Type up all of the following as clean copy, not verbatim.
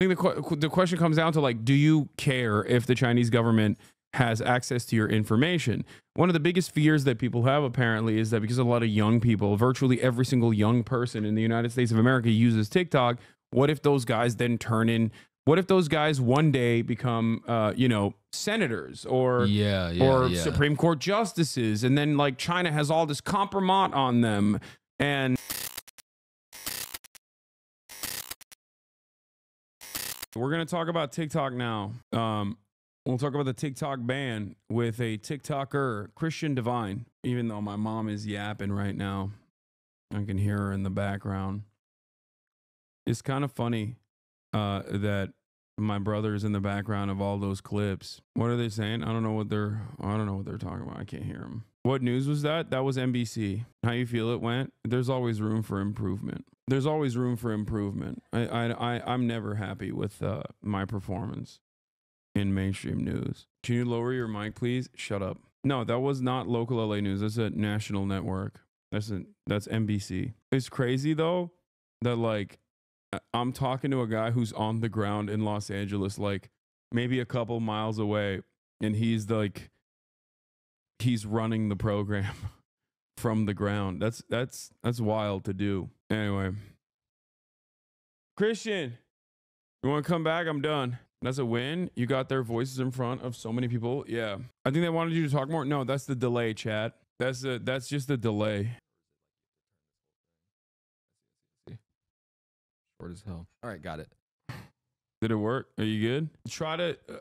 I think the question comes down to, like, do you care if the Chinese government has access to your information? One of the biggest fears that people have, apparently, is that because a lot of young people, virtually every single young person in the United States of America uses TikTok, what if those guys then turn in, what if those guys one day become, you know, senators or Supreme Court justices, and then, like, China has all this compromise on them, and we're going to talk about TikTok now. We'll talk about the TikTok ban with a TikToker, Christian Divine. Even though my mom is yapping right now, I can hear her in the background. It's kind of funny that my brother is in the background of all those clips. What are they saying? I don't know what they're talking about. I can't hear them. What news was that? That was NBC. How you feel it went? There's always room for improvement. There's always room for improvement. I'm never happy with my performance in mainstream news. Can you lower your mic, please? Shut up. No, that was not local LA news. That's a national network. That's NBC. It's crazy though that, like, I'm talking to a guy who's on the ground in Los Angeles, like maybe a couple miles away, and he's running the program from the ground. That's wild to do. Anyway, Christian, you want to come back? I'm done. That's a win. You got their voices in front of so many people. Yeah, I think they wanted you to talk more. No, that's the delay, chat. That's just the delay. Short as hell. All right, got it. Did it work? Are you good?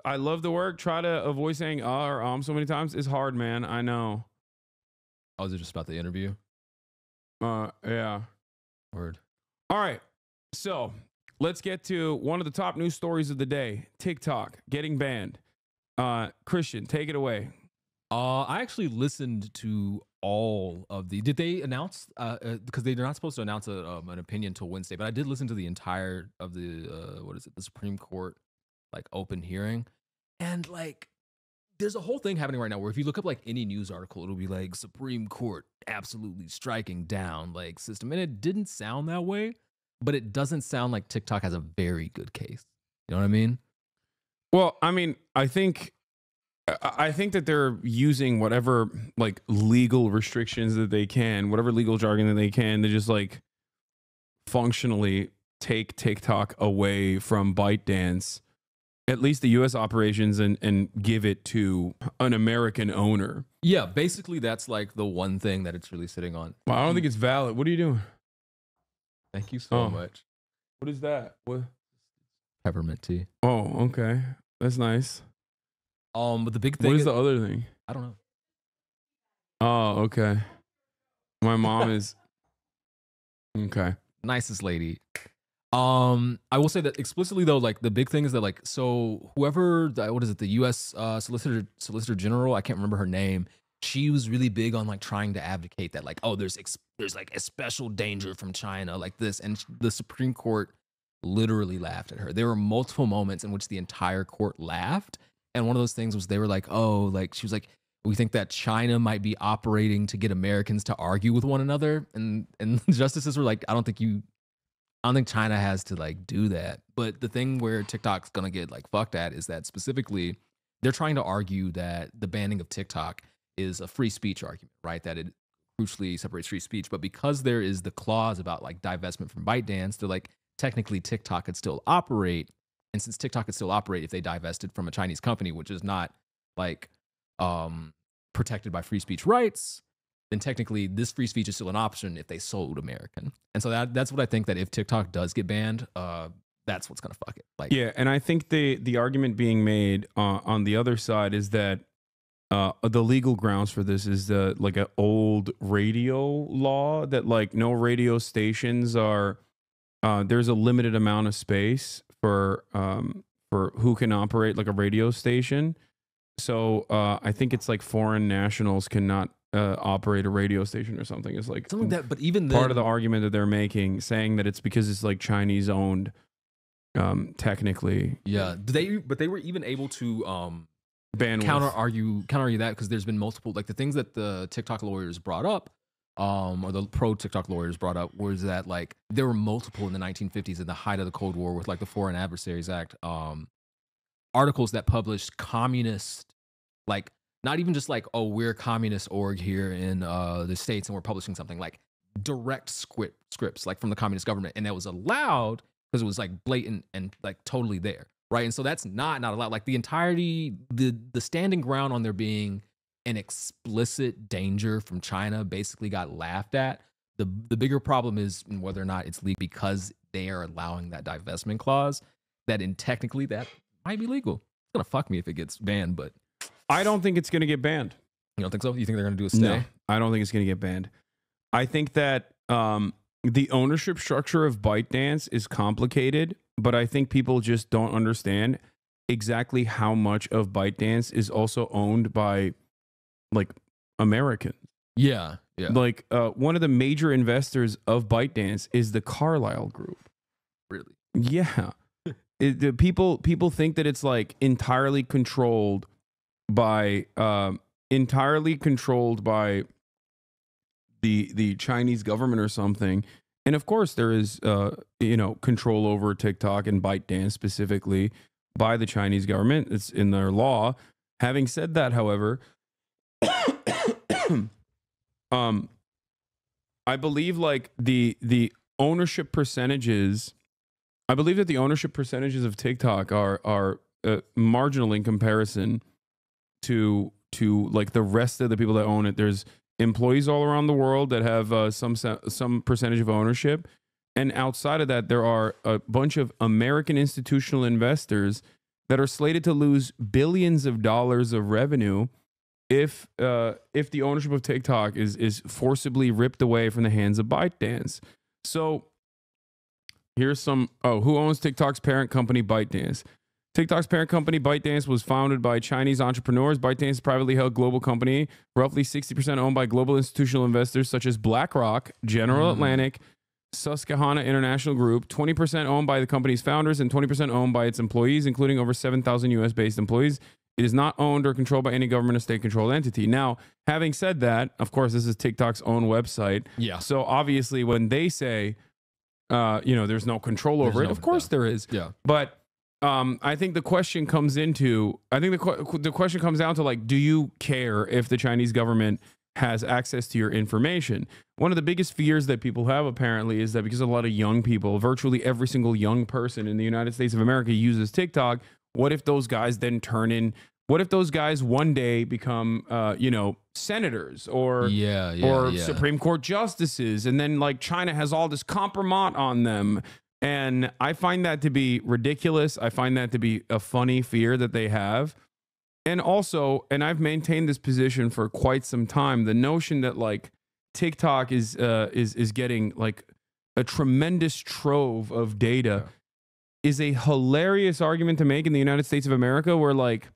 I love the work. Try to avoid saying or so many times. It's hard, man. I know. Oh, is it just about the interview? Yeah. Word. All right. So let's get to one of the top news stories of the day. TikTok getting banned. Christian, take it away. I actually listened to all of the. Did they announce? Because they're not supposed to announce an opinion till Wednesday. But I did listen to the entire of the the Supreme Court like open hearing, and like there's a whole thing happening right now where if you look up like any news article, it'll be like Supreme Court absolutely striking down like system, and it didn't sound that way. But it doesn't sound like TikTok has a very good case. You know what I mean? Well, I mean, I think that they're using whatever like legal restrictions that they can, whatever legal jargon that they can, to just like functionally take TikTok away from ByteDance, at least the US operations, and give it to an American owner. Yeah, basically that's like the one thing that it's really sitting on. Well, I don't think it's valid. What are you doing? Thank you so much. What is that? What? Peppermint tea. Oh, okay. That's nice. But the big thing. What is the other thing? I don't know. Oh, okay. My mom is okay. Nicest lady. I will say that explicitly though, like the big thing is that like, so whoever, what is it, the U.S. Solicitor General, I can't remember her name. She was really big on like trying to advocate that like, oh, there's like a special danger from China like this, and the Supreme Court literally laughed at her. There were multiple moments in which the entire court laughed, and one of those things was they were like, oh, like she was like, we think that China might be operating to get Americans to argue with one another, and justices were like, I don't think China has to like do that. But the thing where TikTok's gonna get like fucked at is that specifically they're trying to argue that the banning of TikTok is a free speech argument, right? That it crucially separates free speech. But because there is the clause about like divestment from ByteDance, they're like, technically TikTok could still operate. And since TikTok could still operate if they divested from a Chinese company, which is not like protected by free speech rights, then technically this free speech is still an option if they sold American. And so that's what I think, that if TikTok does get banned, that's what's gonna fuck it. Like, yeah, and I think the argument being made on the other side is that the legal grounds for this is like an old radio law that like no radio stations are. There's a limited amount of space for who can operate like a radio station. So I think it's like foreign nationals cannot operate a radio station or something. It's like something like that. But even part of the argument that they're making, saying that it's because it's like Chinese owned, technically. Yeah, but they were even able to counter argue that, because there's been multiple, like the things that the TikTok lawyers brought up or the pro TikTok lawyers brought up was that like there were multiple in the 1950s in the height of the Cold War with like the Foreign Adversaries Act, articles that published communist, like not even just like, oh, we're a communist org here in the States and we're publishing something, like direct scripts like from the communist government, and that was allowed because it was like blatant and like totally there, right? And so that's not allowed. Like the entirety, the standing ground on there being an explicit danger from China basically got laughed at. The bigger problem is whether or not it's legal because they are allowing that divestment clause. That technically that might be legal. It's gonna fuck me if it gets banned, but I don't think it's gonna get banned. You don't think so? You think they're gonna do a stay? No, I don't think it's gonna get banned. I think that the ownership structure of ByteDance is complicated, but I think people just don't understand exactly how much of ByteDance is also owned by like Americans. Yeah. Like one of the major investors of ByteDance is the Carlyle Group. Really? Yeah. People think that it's like entirely controlled by the Chinese government or something. And of course there is control over TikTok and ByteDance specifically by the Chinese government. It's in their law. Having said that, however, I believe like the ownership percentages, I believe that the ownership percentages of TikTok are marginal in comparison to like the rest of the people that own it. There's employees all around the world that have some percentage of ownership, and outside of that, there are a bunch of American institutional investors that are slated to lose billions of dollars of revenue if the ownership of TikTok is forcibly ripped away from the hands of ByteDance. So here's some, who owns TikTok's parent company, ByteDance? TikTok's parent company, ByteDance, was founded by Chinese entrepreneurs. ByteDance is a privately held global company, roughly 60% owned by global institutional investors such as BlackRock, General Atlantic, Susquehanna International Group, 20% owned by the company's founders and 20% owned by its employees, including over 7,000 US-based employees. It is not owned or controlled by any government or state-controlled entity. Now, having said that, of course, this is TikTok's own website. Yeah. So obviously, when they say, there's no control over it, of course there is. Yeah. But I think the question comes into, the question comes down to like, do you care if the Chinese government has access to your information? One of the biggest fears that people have apparently is that because a lot of young people, virtually every single young person in the United States of America uses TikTok. What if those guys then what if those guys one day become, senators or Supreme Court justices, and then like China has all this compromise on them? And I find that to be ridiculous. I find that to be a funny fear that they have. And also, and I've maintained this position for quite some time, the notion that like TikTok is getting like a tremendous trove of data is a hilarious argument to make in the United States of America, where like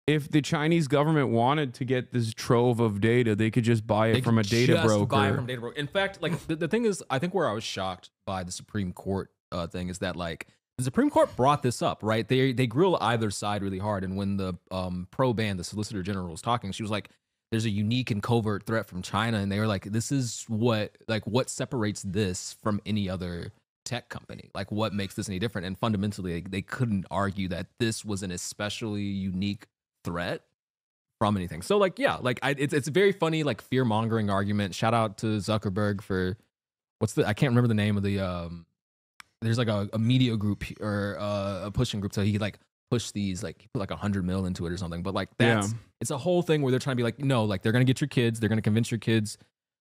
if the Chinese government wanted to get this trove of data, they could just buy it from a data broker. Buy it from data broker. In fact, like the thing is, I think where I was shocked by the Supreme Court thing is that like the Supreme Court brought this up, right? They grill either side really hard, and when the pro ban, the Solicitor General, was talking, she was like, "There's a unique and covert threat from China," and they were like, "This is what separates this from any other tech company? Like, what makes this any different?" And fundamentally, they couldn't argue that this was an especially unique threat from anything. So like, yeah, like it's a very funny like fear mongering argument. Shout out to Zuckerberg for I can't remember the name of the there's like a media group or a pushing group. So he like push these, like he put like 100 mil into it or something. But like it's a whole thing where they're trying to be like, no, like they're gonna get your kids. They're gonna convince your kids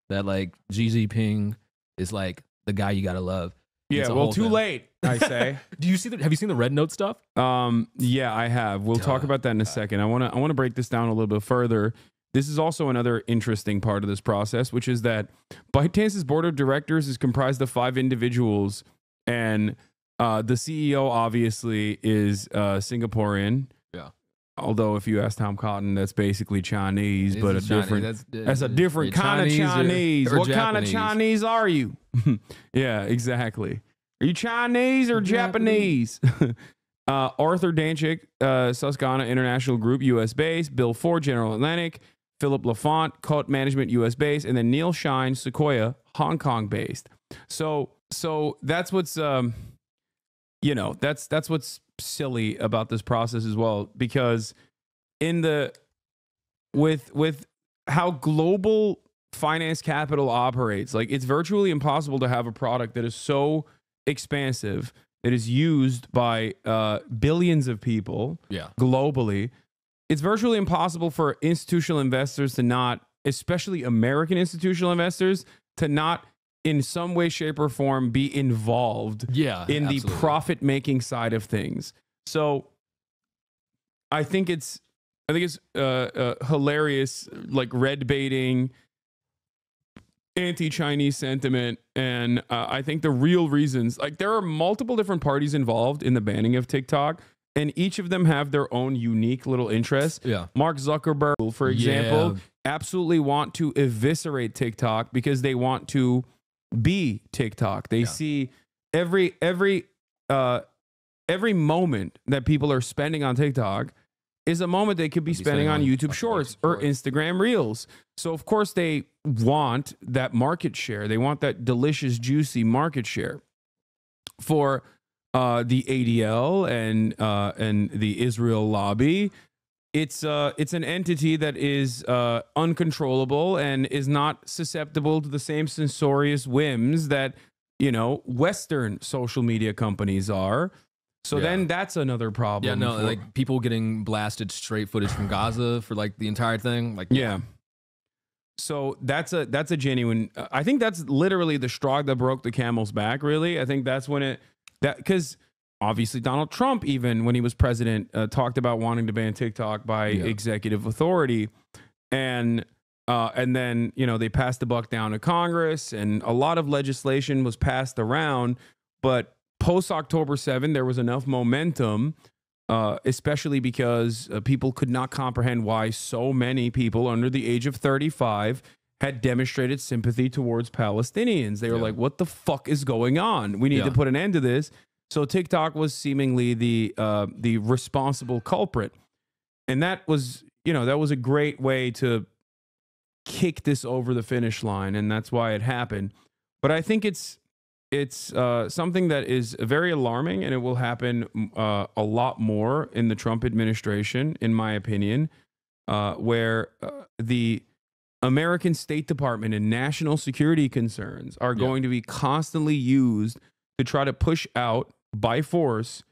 that like Xi Jinping is like the guy you gotta love. Yeah, well, too late, I say. Have you seen the Red Note stuff? Yeah, I have. We'll talk about that in a second. I want to break this down a little bit further. This is also another interesting part of this process, which is that ByteDance's board of directors is comprised of 5 individuals, and the CEO obviously is Singaporean. Yeah. Although if you ask Tom Cotton, that's basically Chinese, but that's a different kind of Chinese. What kind of Chinese are you? Yeah, exactly. Are you Chinese or Japanese? Arthur Danchik, Susquehanna International Group, U.S. based. Bill Ford, General Atlantic. Philip Lafont, Cult Management US based, and then Neil Shine, Sequoia, Hong Kong based. So that's what's that's what's silly about this process as well, because with how global finance capital operates, like it's virtually impossible to have a product that is so expansive, that is used by billions of people globally. It's virtually impossible for institutional investors to not, especially American institutional investors, to not in some way, shape, or form be involved in the profit-making side of things. So I think it's hilarious, like red baiting, anti-Chinese sentiment. And I think the real reasons, like there are multiple different parties involved in the banning of TikTok, and each of them have their own unique little interests. Yeah. Mark Zuckerberg, for example, absolutely want to eviscerate TikTok because they want to be TikTok. They see every moment that people are spending on TikTok is a moment they could be spending on YouTube Shorts or Instagram Reels. So of course they want that market share. They want that delicious, juicy market share. For the ADL and the Israel lobby, it's an entity that is uncontrollable and is not susceptible to the same censorious whims that, you know, Western social media companies are. So then that's another problem. Yeah, no, like people getting blasted straight footage from Gaza for like the entire thing. Like, So that's a genuine. I think that's literally the straw that broke the camel's back. Really, I think that's when because obviously Donald Trump, even when he was president, talked about wanting to ban TikTok by executive authority, and then they passed the buck down to Congress, and a lot of legislation was passed around, but post October 7, there was enough momentum, especially because people could not comprehend why so many people under the age of 35 had demonstrated sympathy towards Palestinians. They were like, what the fuck is going on? We need to put an end to this. So TikTok was seemingly the responsible culprit. And that was, that was a great way to kick this over the finish line. And that's why it happened. But I think it's something that is very alarming, and it will happen a lot more in the Trump administration, in my opinion, where the American State Department and national security concerns are going to be constantly used to try to push out by force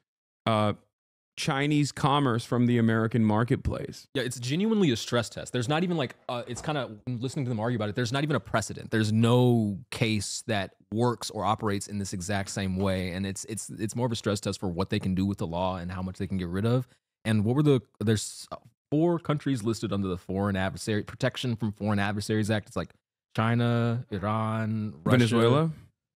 Chinese commerce from the American marketplace. Yeah, it's genuinely a stress test. There's not even like, it's kind of, listening to them argue about it, there's not even a precedent. There's no case that works or operates in this exact same way. And it's more of a stress test for what they can do with the law and how much they can get rid of. And there's 4 countries listed under the Protection from Foreign Adversaries Act. It's like China, Iran, Russia. Venezuela?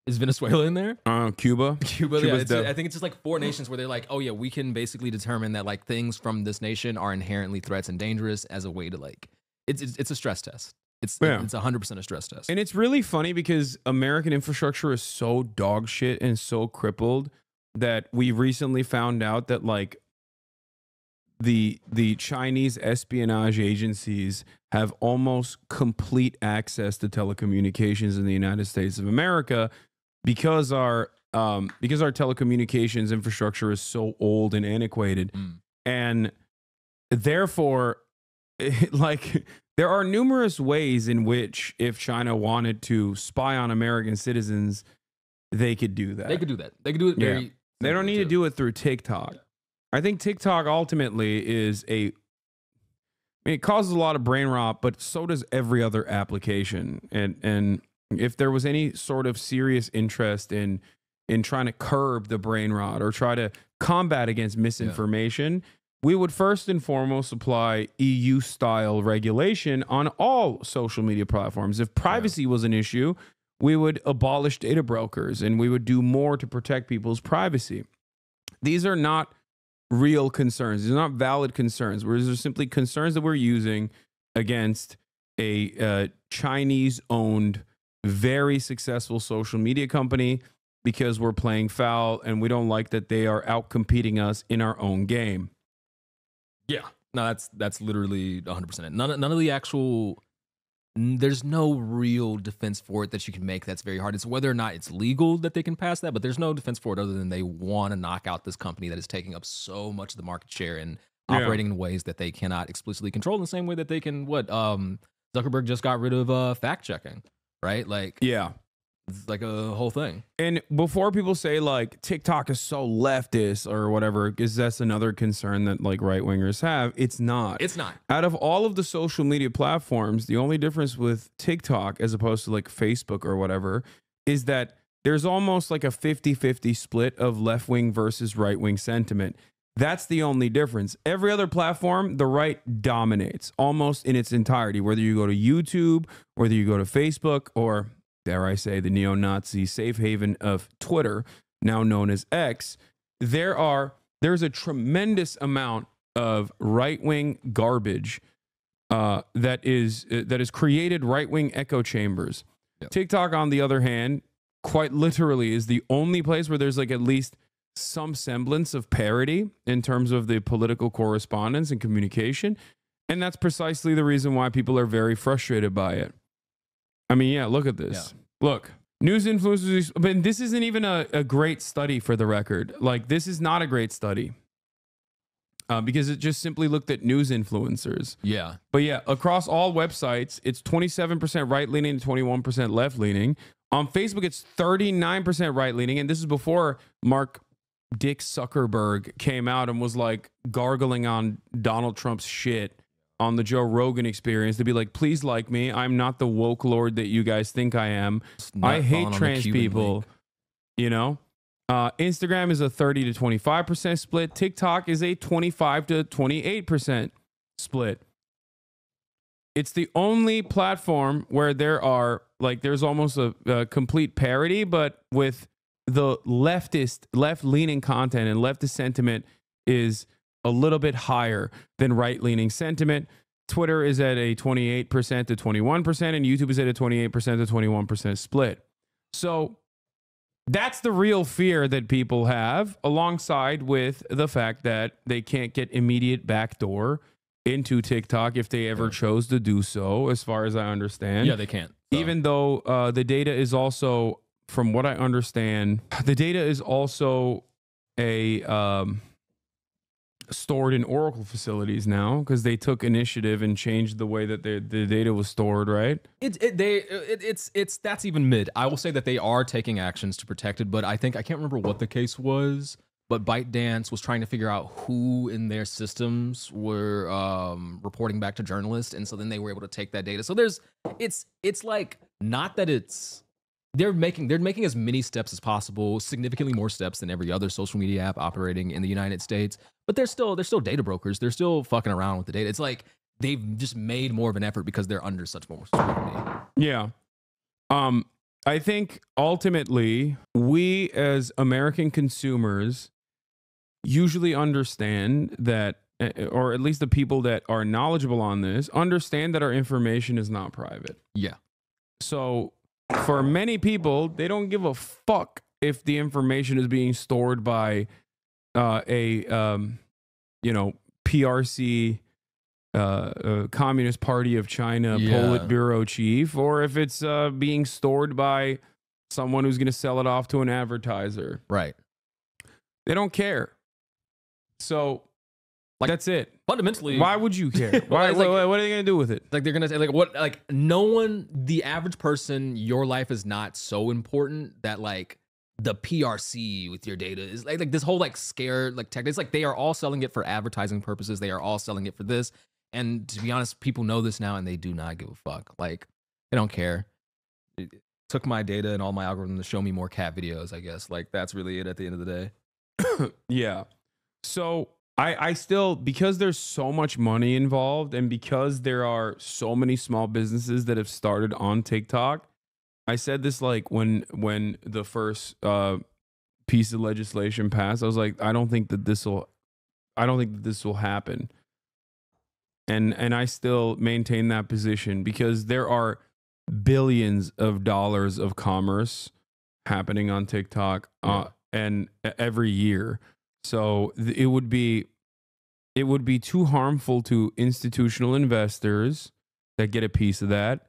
Is Venezuela in there? Cuba. Yeah. I think it's just like 4 nations where they're like, oh yeah, we can basically determine that like things from this nation are inherently threats and dangerous as a way to like, it's a stress test. It's 100% a stress test. And it's really funny because American infrastructure is so dog shit and so crippled that we recently found out that like the Chinese espionage agencies have almost complete access to telecommunications in the United States of America, because our telecommunications infrastructure is so old and antiquated. And therefore, like, there are numerous ways in which if China wanted to spy on American citizens, they could do that. They could do it very. They don't need to do it through TikTok. I think TikTok ultimately is it causes a lot of brain rot, but so does every other application. And if there was any sort of serious interest in trying to curb the brain rot or try to combat against misinformation, we would first and foremost apply EU-style regulation on all social media platforms. If privacy was an issue, we would abolish data brokers and we would do more to protect people's privacy. These are not real concerns. These are not valid concerns. These are simply concerns that we're using against a Chinese-owned, very successful social media company because we're playing foul and we don't like that they are out-competing us in our own game. Yeah, No, that's literally 100%. None of the actual. There's no real defense for it that you can make. That's very hard. It's whether or not it's legal that they can pass that, but there's no defense for it other than they want to knock out this company that is taking up so much of the market share and operating in ways that they cannot explicitly control in the same way that they can. Zuckerberg just got rid of fact checking, right? Like, Yeah. it's like a whole thing. And before people say like TikTok is so leftist or whatever, because that's another concern that like right wingers have, it's not. It's not. Out of all of the social media platforms, the only difference with TikTok as opposed to like Facebook or whatever is that there's almost like a 50-50 split of left wing versus right wing sentiment. That's the only difference. Every other platform, the right dominates almost in its entirety, whether you go to YouTube, whether you go to Facebook, or dare I say, the neo-Nazi safe haven of Twitter, now known as X. There's a tremendous amount of right-wing garbage that is created right-wing echo chambers. Yep. TikTok, on the other hand, quite literally is the only place where there's like at least some semblance of parity in terms of the political correspondence and communication. And that's precisely the reason why people are very frustrated by it. I mean, yeah, look at this. Yeah. Look, news influencers, but this isn't even a great study for the record. Like, this is not a great study because it just simply looked at news influencers. Yeah. But yeah, across all websites, it's 27% right-leaning and 21% left-leaning. On Facebook, it's 39% right-leaning. And this is before Mark Dick Zuckerberg came out and was like gargling on Donald Trump's shit on the Joe Rogan Experience to be like, please like me. I'm not the woke lord that you guys think I am. I hate trans people. You know, Instagram is a 30 to 25% split. TikTok is a 25 to 28% split. It's the only platform where there's almost a complete parity, but with the left-leaning content and leftist sentiment is a little bit higher than right-leaning sentiment. Twitter is at a 28% to 21%, and YouTube is at a 28% to 21% split. So that's the real fear that people have, alongside with the fact that they can't get immediate backdoor into TikTok if they ever chose to do so, as far as I understand. Yeah, they can't. So. Even though the data is also, from what I understand, the data is also stored in Oracle facilities now because they took initiative and changed the way that the data was stored, right? It's that's even mid. I will say that they are taking actions to protect it, but I can't remember what the case was, but ByteDance was trying to figure out who in their systems were reporting back to journalists, and so then they were able to take that data. So it's like, not that it's they're making as many steps as possible, significantly more steps than every other social media app operating in the United States. But they're still data brokers. They're still fucking around with the data. It's like they've just made more of an effort because they're under such more scrutiny. Yeah. I think ultimately we as American consumers usually understand that, or at least the people that are knowledgeable on this understand that our information is not private. Yeah. So for many people, they don't give a fuck if the information is being stored by PRC, Communist Party of China, Politburo chief, or if it's being stored by someone who's going to sell it off to an advertiser. Right. They don't care. So like, that's it. Fundamentally, why would you care? Why? What are they gonna do with it? Like, they're gonna say, like, what? Like, no one, the average person, your life is not so important that like the PRC with your data is like this whole like scared like tech. It's like they are all selling it for advertising purposes. They are all selling it for this. And to be honest, people know this now, and they do not give a fuck. Like, they don't care. It took my data and all my algorithm to show me more cat videos, I guess. Like, that's really it at the end of the day. Yeah. So I still, because there's so much money involved and because there are so many small businesses that have started on TikTok, I said this like when the first piece of legislation passed, I was like, I don't think that this will happen. And I still maintain that position because there are billions of dollars of commerce happening on TikTok and every year. So it would be it would be too harmful to institutional investors that get a piece of that.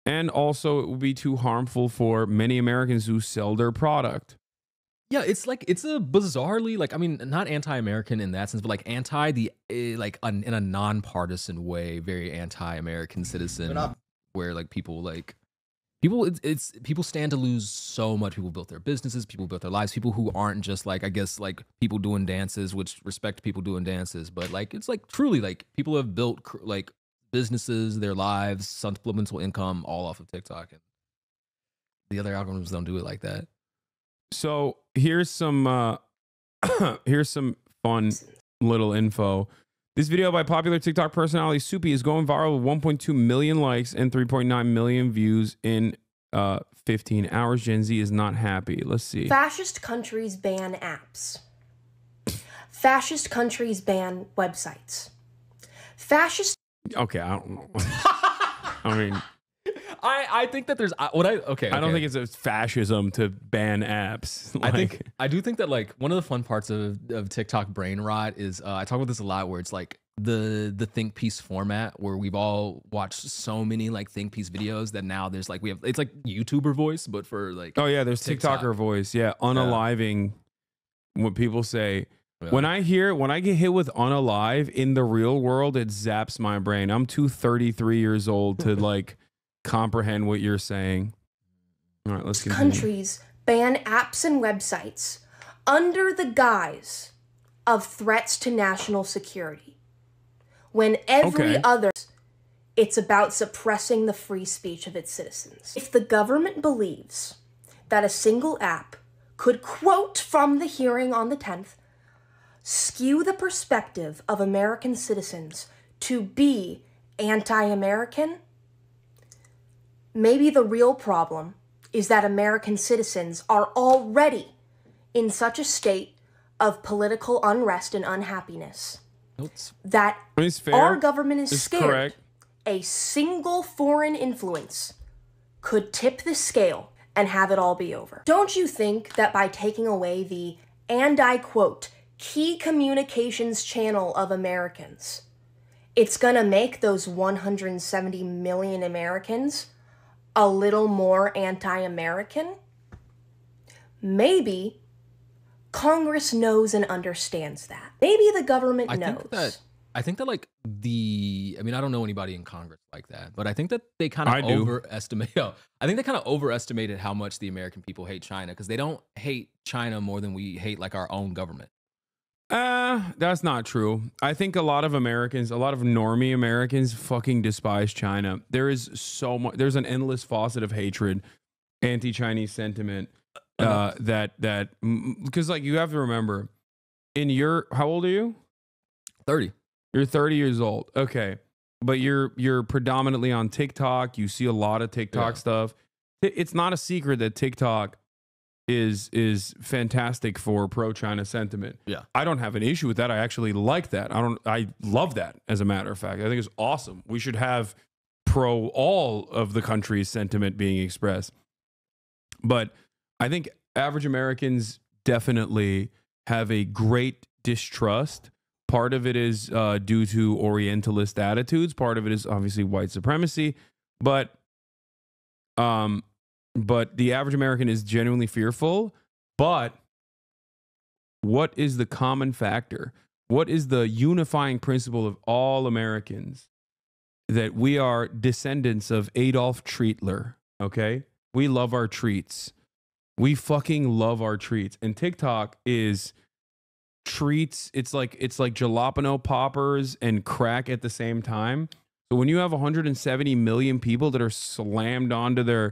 And also it would be too harmful for many Americans who sell their product. Yeah, it's like it's a bizarrely like I mean not anti-American in that sense, but like anti the like in a nonpartisan way, very anti-American citizen, where like people it's people stand to lose so much. People built their businesses, people built their lives, people who aren't just like I guess like people doing dances, which respect people doing dances, but like it's like truly like people have built like businesses, their lives, supplemental income, all off of TikTok, and the other algorithms don't do it like that. So here's some fun little info. This video by popular TikTok personality Soupy is going viral with 1.2 million likes and 3.9 million views in 15 hours. Gen Z is not happy. Let's see. Fascist countries ban apps. Fascist countries ban websites. Fascist. Okay, I don't know. I mean, I think that there's what okay. I don't think it's a fascism to ban apps. Like, I do think that like one of the fun parts of TikTok brain rot is I talk about this a lot where it's like the think piece format where we've all watched so many like think piece videos that now there's like it's like YouTuber voice but for like oh yeah, there's TikToker voice. Yeah, unaliving what people say. Yeah. When I get hit with unalive in the real world, it zaps my brain. I'm too 33 years old to like comprehend what you're saying. All right, let's continue. Countries ban apps and websites under the guise of threats to national security. When every other, it's about suppressing the free speech of its citizens. If the government believes that a single app could, quote from the hearing on the 10th, skew the perspective of American citizens to be anti-American, maybe the real problem is that American citizens are already in such a state of political unrest and unhappiness that our government is scared a single foreign influence could tip the scale and have it all be over. Don't you think that by taking away the, and I quote, key communications channel of Americans, it's gonna make those 170 million Americans a little more anti-American? Maybe Congress knows and understands that. Maybe the government knows. I think that like I mean, I don't know anybody in Congress like that, but I think that they kind of overestimate. I think they kind of overestimated how much the American people hate China because they don't hate China more than we hate like our own government. That's not true. I think a lot of Americans, a lot of normie Americans fucking despise China. There is so much, there's an endless faucet of hatred, anti-Chinese sentiment, because like you have to remember how old are you? 30. You're 30 years old. Okay. But you're predominantly on TikTok. You see a lot of TikTok stuff. It's not a secret that TikTok is fantastic for pro-China sentiment. Yeah. I don't have an issue with that. I actually like that. I love that, as a matter of fact. I think it's awesome. We should have pro all of the country's sentiment being expressed. But I think average Americans definitely have a great distrust. Part of it is due to Orientalist attitudes. Part of it is obviously white supremacy. But the average American is genuinely fearful. But what is the common factor? What is the unifying principle of all Americans? That we are descendants of Adolf Treatler, okay? We love our treats. We fucking love our treats. And TikTok is treats. It's like jalapeno poppers and crack at the same time. So when you have 170 million people that are slammed onto their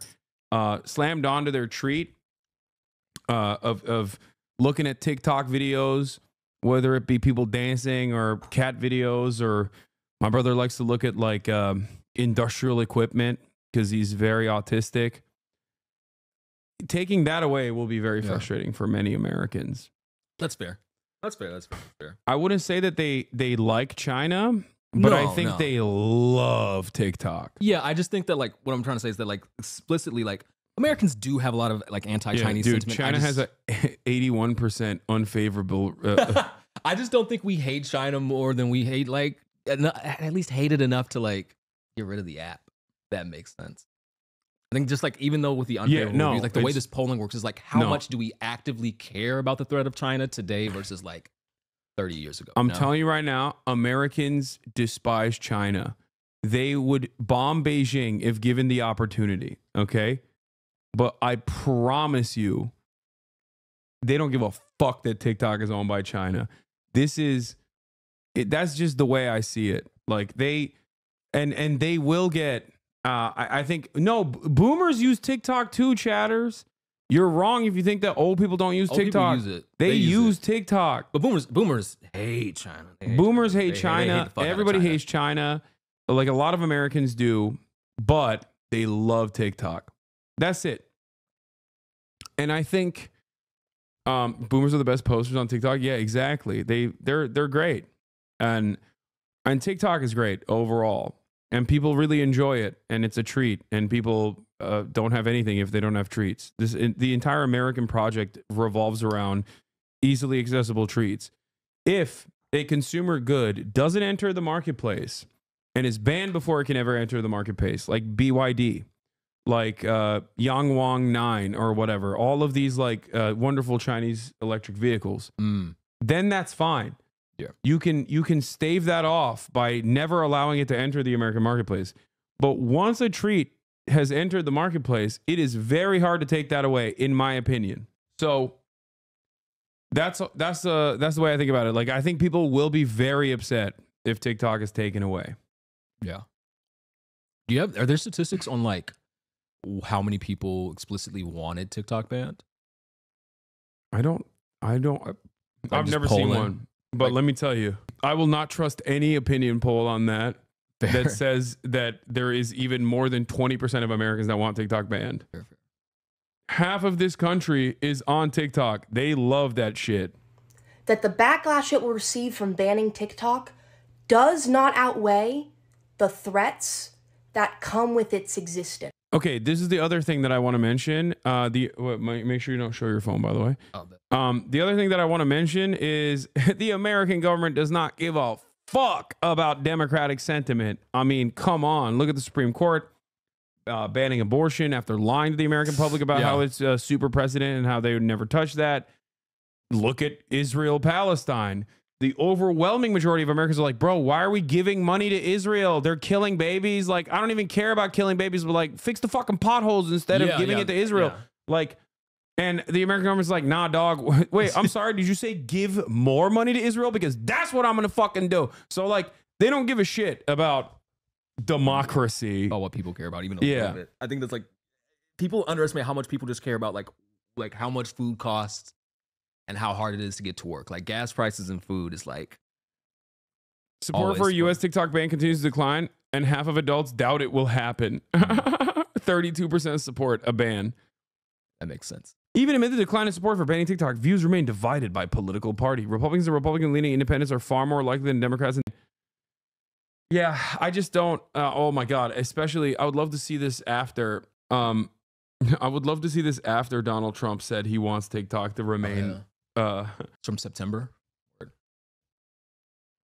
treat of looking at TikTok videos, whether it be people dancing or cat videos, or my brother likes to look at like industrial equipment because he's very autistic. Taking that away will be very frustrating for many Americans. That's fair. That's fair. I wouldn't say that they like China, but I think they love TikTok. Yeah, I just think that like what I'm trying to say is that like explicitly like Americans do have a lot of like anti-Chinese sentiment. China has a 81% unfavorable. I just don't think we hate China more than we hate, like, at least hate it enough to like get rid of the app. That makes sense. I think just like, even though with the unfavorable reviews, like the way this polling works is like, how much do we actively care about the threat of China today versus like 30 years ago? I'm telling you right now, Americans despise China. They would bomb Beijing if given the opportunity. Okay. But I promise you, they don't give a fuck that TikTok is owned by China. That's just the way I see it. Like they will get, I think, no, boomers use TikTok too, chatters. You're wrong if you think that old people don't use TikTok. Use it. They use TikTok. But boomers hate China. Boomers hate China. Everybody hates China. Like a lot of Americans do, but they love TikTok. That's it. And I think boomers are the best posters on TikTok. Yeah, exactly. They're great. And TikTok is great overall. And people really enjoy it, and it's a treat. And people don't have anything if they don't have treats. The entire American project revolves around easily accessible treats. If a consumer good doesn't enter the marketplace and is banned before it can ever enter the marketplace, like BYD, like Yangwang 9 or whatever, all of these like wonderful Chinese electric vehicles, then that's fine. Yeah. You can stave that off by never allowing it to enter the American marketplace. But once a treat has entered the marketplace, it is very hard to take that away, in my opinion. So that's the way I think about it. Like, I think people will be very upset if TikTok is taken away. Yeah. Are there statistics on like how many people explicitly wanted TikTok banned? I've never seen one. But let me tell you, I will not trust any opinion poll on that that says that there is even more than 20% of Americans that want TikTok banned. Fair. Half of this country is on TikTok. They love that shit. That the backlash it will receive from banning TikTok does not outweigh the threats that come with its existence. Okay, this is the other thing that I want to mention. Make sure you don't show your phone, by the way. The other thing that I want to mention is the American government does not give a fuck about democratic sentiment. I mean, come on. Look at the Supreme Court banning abortion after lying to the American public about how it's a super precedent and how they would never touch that. Look at Israel-Palestine. The overwhelming majority of Americans are like, bro, why are we giving money to Israel? They're killing babies. Like, I don't even care about killing babies, but like, fix the fucking potholes instead of giving it to Israel. Yeah. Like, and the American government's like, nah, dog. Wait, I'm sorry. Did you say give more money to Israel? Because that's what I'm going to fucking do. So like, they don't give a shit about democracy. About what people care about, even a little bit. I think that's like, people underestimate how much people just care about like how much food costs and how hard it is to get to work. Like gas prices and food is like... Support for a U.S. TikTok ban continues to decline, and half of adults doubt it will happen. 32% support a ban. That makes sense. Even amid the decline in support for banning TikTok, views remain divided by political party. Republicans and Republican-leaning independents are far more likely than Democrats. Yeah, I just don't... oh my God. Especially, I would love to see this after... I would love to see this after Donald Trump said he wants TikTok to remain... It's from September.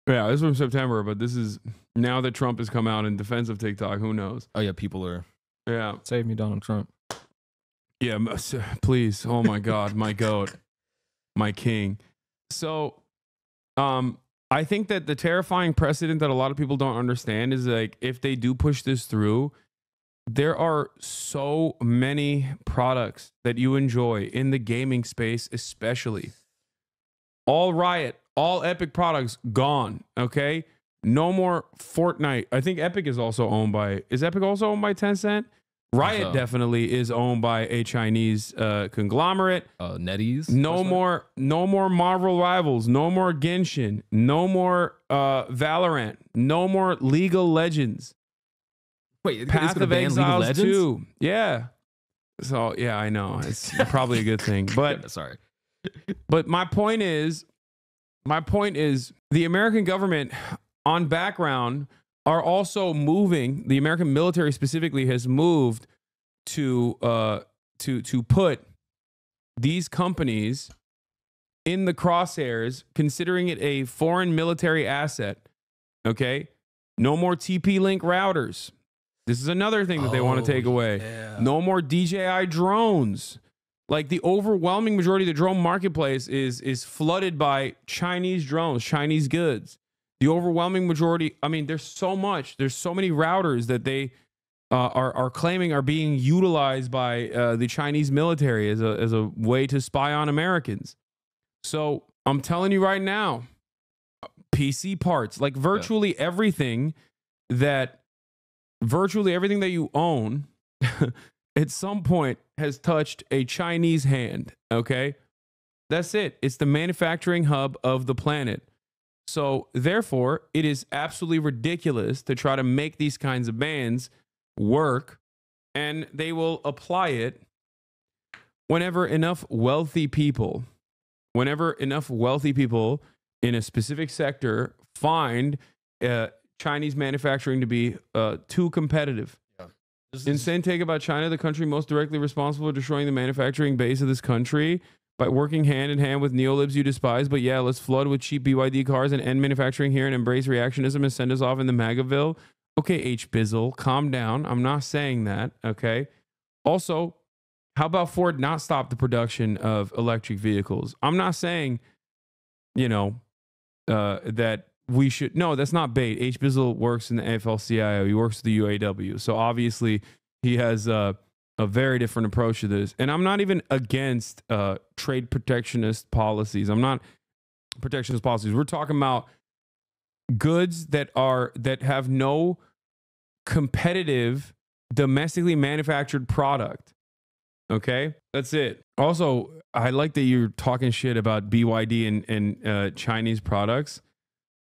Yeah, this is from September, but this is now that Trump has come out in defense of TikTok. Who knows? Oh yeah, people are. Yeah, save me, Donald Trump. Yeah, please. Oh my God, my goat, my king. So, I think that the terrifying precedent that a lot of people don't understand is like if they do push this through, there are so many products that you enjoy in the gaming space, especially. All Riot, all Epic products gone, okay? No more Fortnite. I think Epic is also owned by... Is Epic also owned by Tencent? Riot definitely is owned by a Chinese conglomerate. NetEase? No more Marvel Rivals. No more Genshin. No more Valorant. No more League of Legends. Wait, Path of Exiles 2. Yeah. So, yeah, I know. It's probably a good thing. But sorry. But my point is the American government on background are also moving. The American military specifically has moved to put these companies in the crosshairs, considering it a foreign military asset. Okay? No more TP-Link routers. This is another thing that they want to take away. Yeah. No more DJI drones. Like the overwhelming majority of the drone marketplace is flooded by Chinese drones, Chinese goods. The overwhelming majority, I mean, there's so many routers that they are claiming are being utilized by the Chinese military as a way to spy on Americans. So I'm telling you right now, PC parts, like virtually everything that you own at some point has touched a Chinese hand. Okay, that's it. It's the manufacturing hub of the planet. So therefore, it is absolutely ridiculous to try to make these kinds of bans work, and they will apply it whenever enough wealthy people in a specific sector find Chinese manufacturing to be too competitive. Insane take about China, the country most directly responsible for destroying the manufacturing base of this country by working hand in hand with neolibs you despise. But yeah, let's flood with cheap BYD cars and end manufacturing here and embrace reactionism and send us off in the MAGAville. Okay, H-Bizzle, calm down. I'm not saying that, okay? Also, how about Ford not stop the production of electric vehicles? I'm not saying, that we should. No, that's not bait. H-Bizzle works in the AFL-CIO. He works with the UAW. So obviously, he has a very different approach to this. And I'm not even against trade protectionist policies. I'm not protectionist policies. We're talking about goods that have no competitive domestically manufactured product. Okay, that's it. Also, I like that you're talking shit about BYD and Chinese products,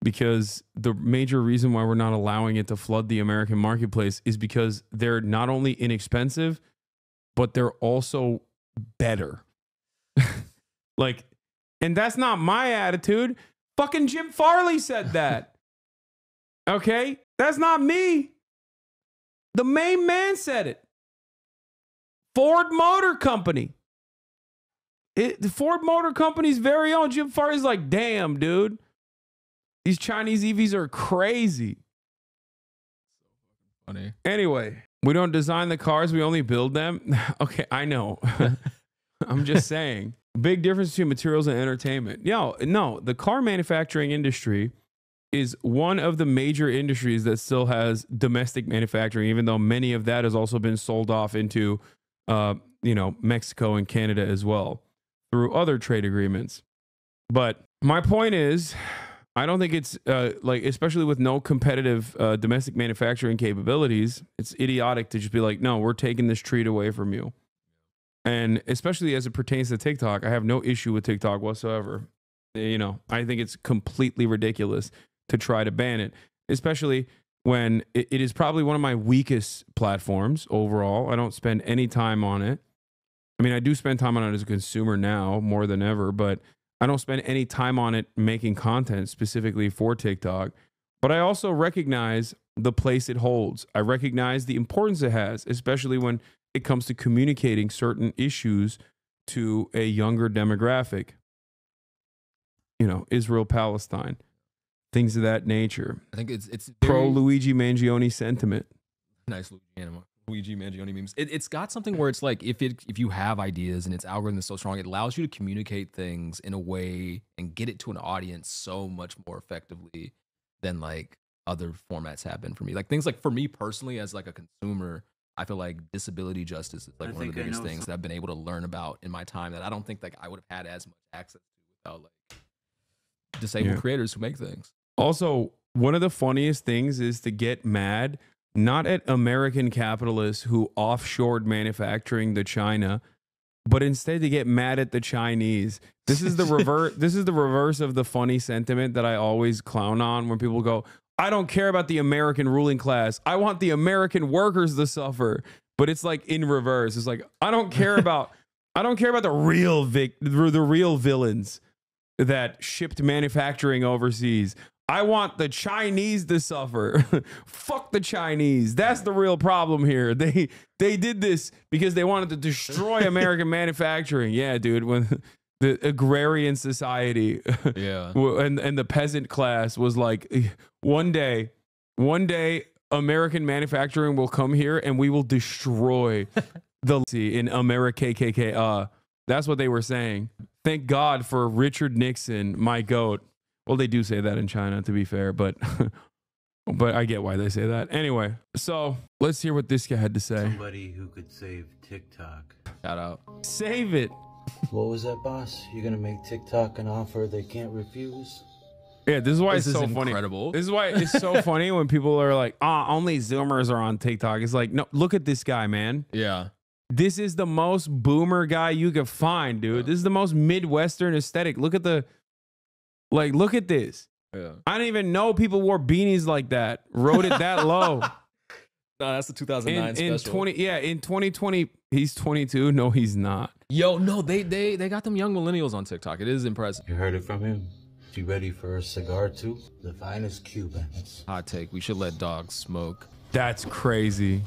because the major reason why we're not allowing it to flood the American marketplace is because they're not only inexpensive, but they're also better. And that's not my attitude. Fucking Jim Farley said that. Okay? That's not me. The main man said it. Ford Motor Company. The Ford Motor Company's very own Jim Farley's like, damn, dude. These Chinese EVs are crazy. Funny. Anyway, we don't design the cars, we only build them. Okay, I know. I'm just saying. Big difference between materials and entertainment. No, the car manufacturing industry is one of the major industries that still has domestic manufacturing, even though many of that has also been sold off into, Mexico and Canada as well through other trade agreements. But my point is, I don't think it's especially with no competitive domestic manufacturing capabilities, it's idiotic to just be like, no, we're taking this treat away from you. And especially as it pertains to TikTok, I have no issue with TikTok whatsoever. I think it's completely ridiculous to try to ban it, especially when it is probably one of my weakest platforms overall. I don't spend any time on it. I mean, I do spend time on it as a consumer now more than ever, but I don't spend any time on it making content specifically for TikTok. But I also recognize the place it holds. I recognize the importance it has, especially when it comes to communicating certain issues to a younger demographic. Israel, Palestine, things of that nature. I think it's pro Luigi Mangione sentiment. Nice Luigi Mangione memes. It's got something where it's like if you have ideas and its algorithm is so strong, it allows you to communicate things in a way and get it to an audience so much more effectively than like other formats have been for me. Like things like for me personally as like a consumer, I feel like disability justice is like one of the biggest things that I've been able to learn about in my time that I don't think like I would have had as much access to without like disabled creators who make things. Also, one of the funniest things is to get mad not at American capitalists who offshored manufacturing to China, but instead to get mad at the Chinese. This is the reverse. This is the reverse of the funny sentiment that I always clown on when people go, I don't care about the American ruling class. I want the American workers to suffer. But it's like in reverse. It's like, I don't care about the real villains that shipped manufacturing overseas. I want the Chinese to suffer. Fuck the Chinese. That's the real problem here. They did this because they wanted to destroy American manufacturing. Yeah, dude. When the agrarian society. Yeah. And the peasant class was like, one day, American manufacturing will come here and we will destroy the in America KKK. That's what they were saying. Thank God for Richard Nixon, my goat. Well, they do say that in China, to be fair, but but I get why they say that. Anyway, so let's hear what this guy had to say. Somebody who could save TikTok. Shout out. Save it. What was that, boss? You're gonna make TikTok an offer they can't refuse? Yeah, this is why it's so funny. Incredible. This is why it's so funny when people are like, only Zoomers are on TikTok. It's like, no, look at this guy, man. Yeah. This is the most boomer guy you could find, dude. This is the most Midwestern aesthetic. Look at look at this. Yeah. I didn't even know people wore beanies like that. Wrote it that low. No, that's the 2009 special. In 2020, he's 22. No, he's not. Yo, no, they got them young millennials on TikTok. It is impressive. You heard it from him. You ready for a cigar too? The finest Cubans. Hot take. We should let dogs smoke. That's crazy.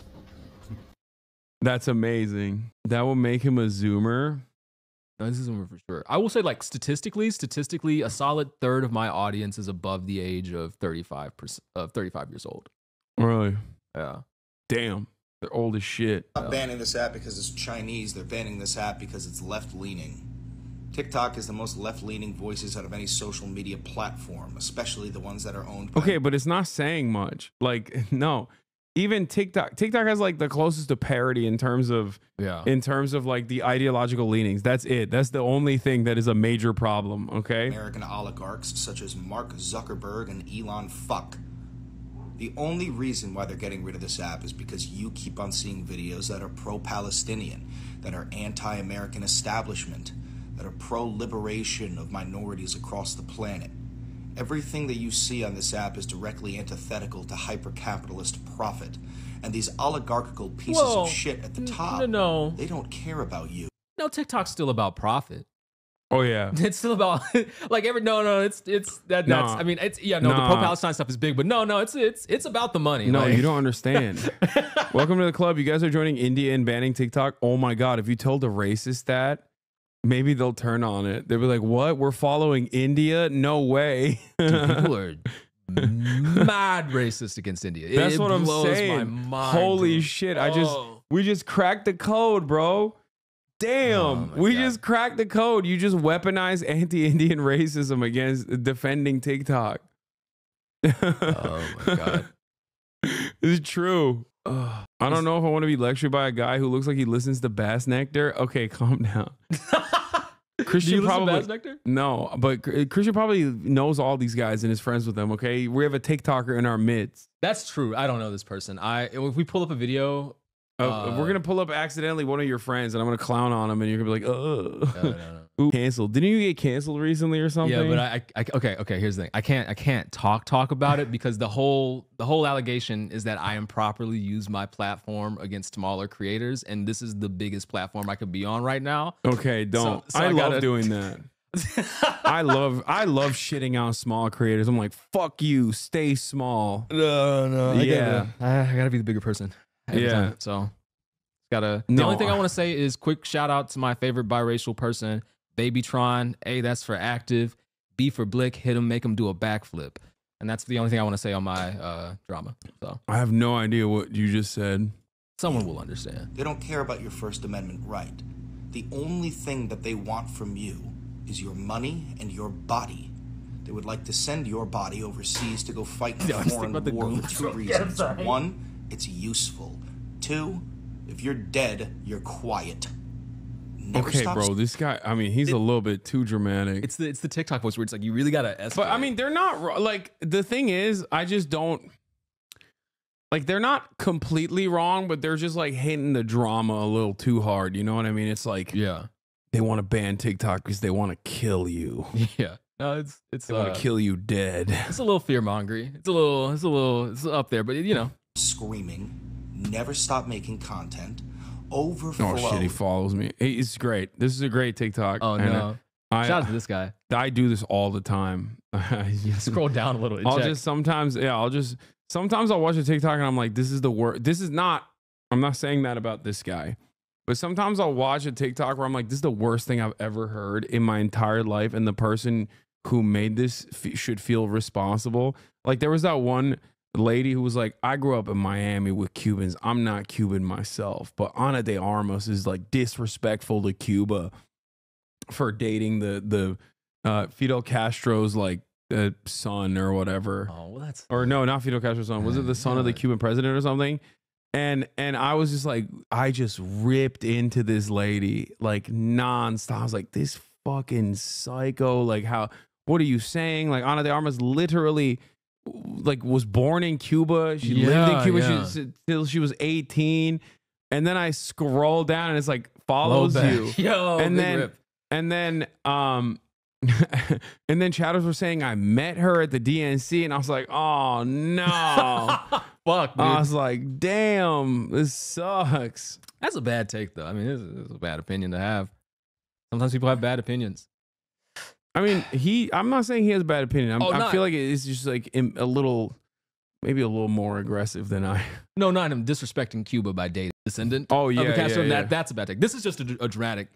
That's amazing. That will make him a Zoomer. No, this is a Zoomer for sure. I will say, like, statistically, a solid third of my audience is above the age of 35 years old. Really? Yeah. Damn. They're old as shit. They're not banning this app because it's Chinese. They're banning this app because it's left-leaning. TikTok is the most left-leaning voices out of any social media platform, especially the ones that are owned by... Okay, but it's not saying much. Like, no. Even TikTok has like the closest to parody in terms of like the ideological leanings. That's it. That's the only thing that is a major problem, okay? American oligarchs such as Mark Zuckerberg and Elon Fuck. The only reason why they're getting rid of this app is because you keep on seeing videos that are pro-Palestinian, that are anti-American establishment, that are pro-liberation of minorities across the planet. Everything that you see on this app is directly antithetical to hyper-capitalist profit. And these oligarchical pieces of shit at the top, no, they don't care about you. No, TikTok's still about profit. Oh yeah, it's still about like that's I mean the pro-Palestine stuff is big, but it's about the money. No, like. You don't understand. Welcome to the club. You guys are joining India and banning TikTok. Oh my God, if you told a racist that, maybe they'll turn on it. They'll be like, what? We're following India? No way. Dude, people are mad racist against India. That's what I'm blows saying. My mind, Holy dude. shit. We just cracked the code, bro. Damn. We just cracked the code. You just weaponize anti-Indian racism against defending TikTok. Oh my God. It's true. I don't know if I want to be lectured by a guy who looks like he listens to Bass Nectar. Okay, calm down. Christian probably Bass Nectar? No, but Christian probably knows all these guys and is friends with them. Okay, we have a TikToker in our midst. That's true. I don't know this person. If we pull up a video, we're gonna pull up accidentally one of your friends, and I'm gonna clown on him, and you're gonna be like, "Oh, no. Canceled." Didn't you get canceled recently or something? Yeah, but okay. Here's the thing. I can't talk about it because the whole allegation is that I improperly use my platform against smaller creators, and this is the biggest platform I could be on right now. Okay, don't. So I love doing that. I love shitting out small creators. I'm like, fuck you, stay small. No. Yeah, I gotta be the bigger person. Every time. So the only thing I want to say is quick shout out to my favorite biracial person, Babytron. A, that's for active. B for Blick. Hit him, make him do a backflip. And that's the only thing I want to say on my drama. So I have no idea what you just said. Someone will understand. They don't care about your First Amendment right. The only thing that they want from you is your money and your body. They would like to send your body overseas to go fight in a foreign war for two reasons. One, it's useful. Two, if you're dead, you're quiet. Okay, bro, this guy, I mean, he's a little bit too dramatic. It's the TikTok voice where it's like, you really gotta escalate. But I mean, they're not, like, the thing is, I just don't, like, they're not completely wrong, but they're just like hitting the drama a little too hard. You know what I mean? It's like, yeah, they want to ban TikTok because they want to kill you. Yeah. No, it's they want to kill you dead. It's a little fear-mongering. It's up there, but you know. Screaming, never stop making content, overflow. Oh shit, he follows me. It's great. This is a great TikTok. Oh no. Shout out to this guy. I do this all the time. Scroll down a little. Sometimes I'll watch a TikTok and I'm like, this is the worst. I'm not saying that about this guy, But sometimes I'll watch a TikTok where I'm like, this is the worst thing I've ever heard in my entire life. And the person who made this should feel responsible. Like there was that one lady who was like, I grew up in Miami with Cubans. I'm not Cuban myself. But Ana de Armas is like disrespectful to Cuba for dating the Fidel Castro's like son or whatever. Oh, well, that's... Or no, not Fidel Castro's son. Was it the son of the Cuban president or something? And I was just like, I just ripped into this lady like nonstop. I was like, this fucking psycho. Like, what are you saying? Like, Ana de Armas literally like was born in Cuba. She lived in Cuba till she was 18. And then I scroll down and it's like follows you. Yo, and then and then chatters were saying I met her at the DNC, and I was like, oh no. Fuck, dude. I was like, damn, this sucks. That's a bad take, though. I mean, it's a bad opinion to have. Sometimes people have bad opinions. I mean, I'm not saying he has a bad opinion. I feel like it's just like maybe a little more aggressive than I. No, not him disrespecting Cuba by dating descendant. Oh yeah, of Castro. yeah. That's a bad take. This is just a dramatic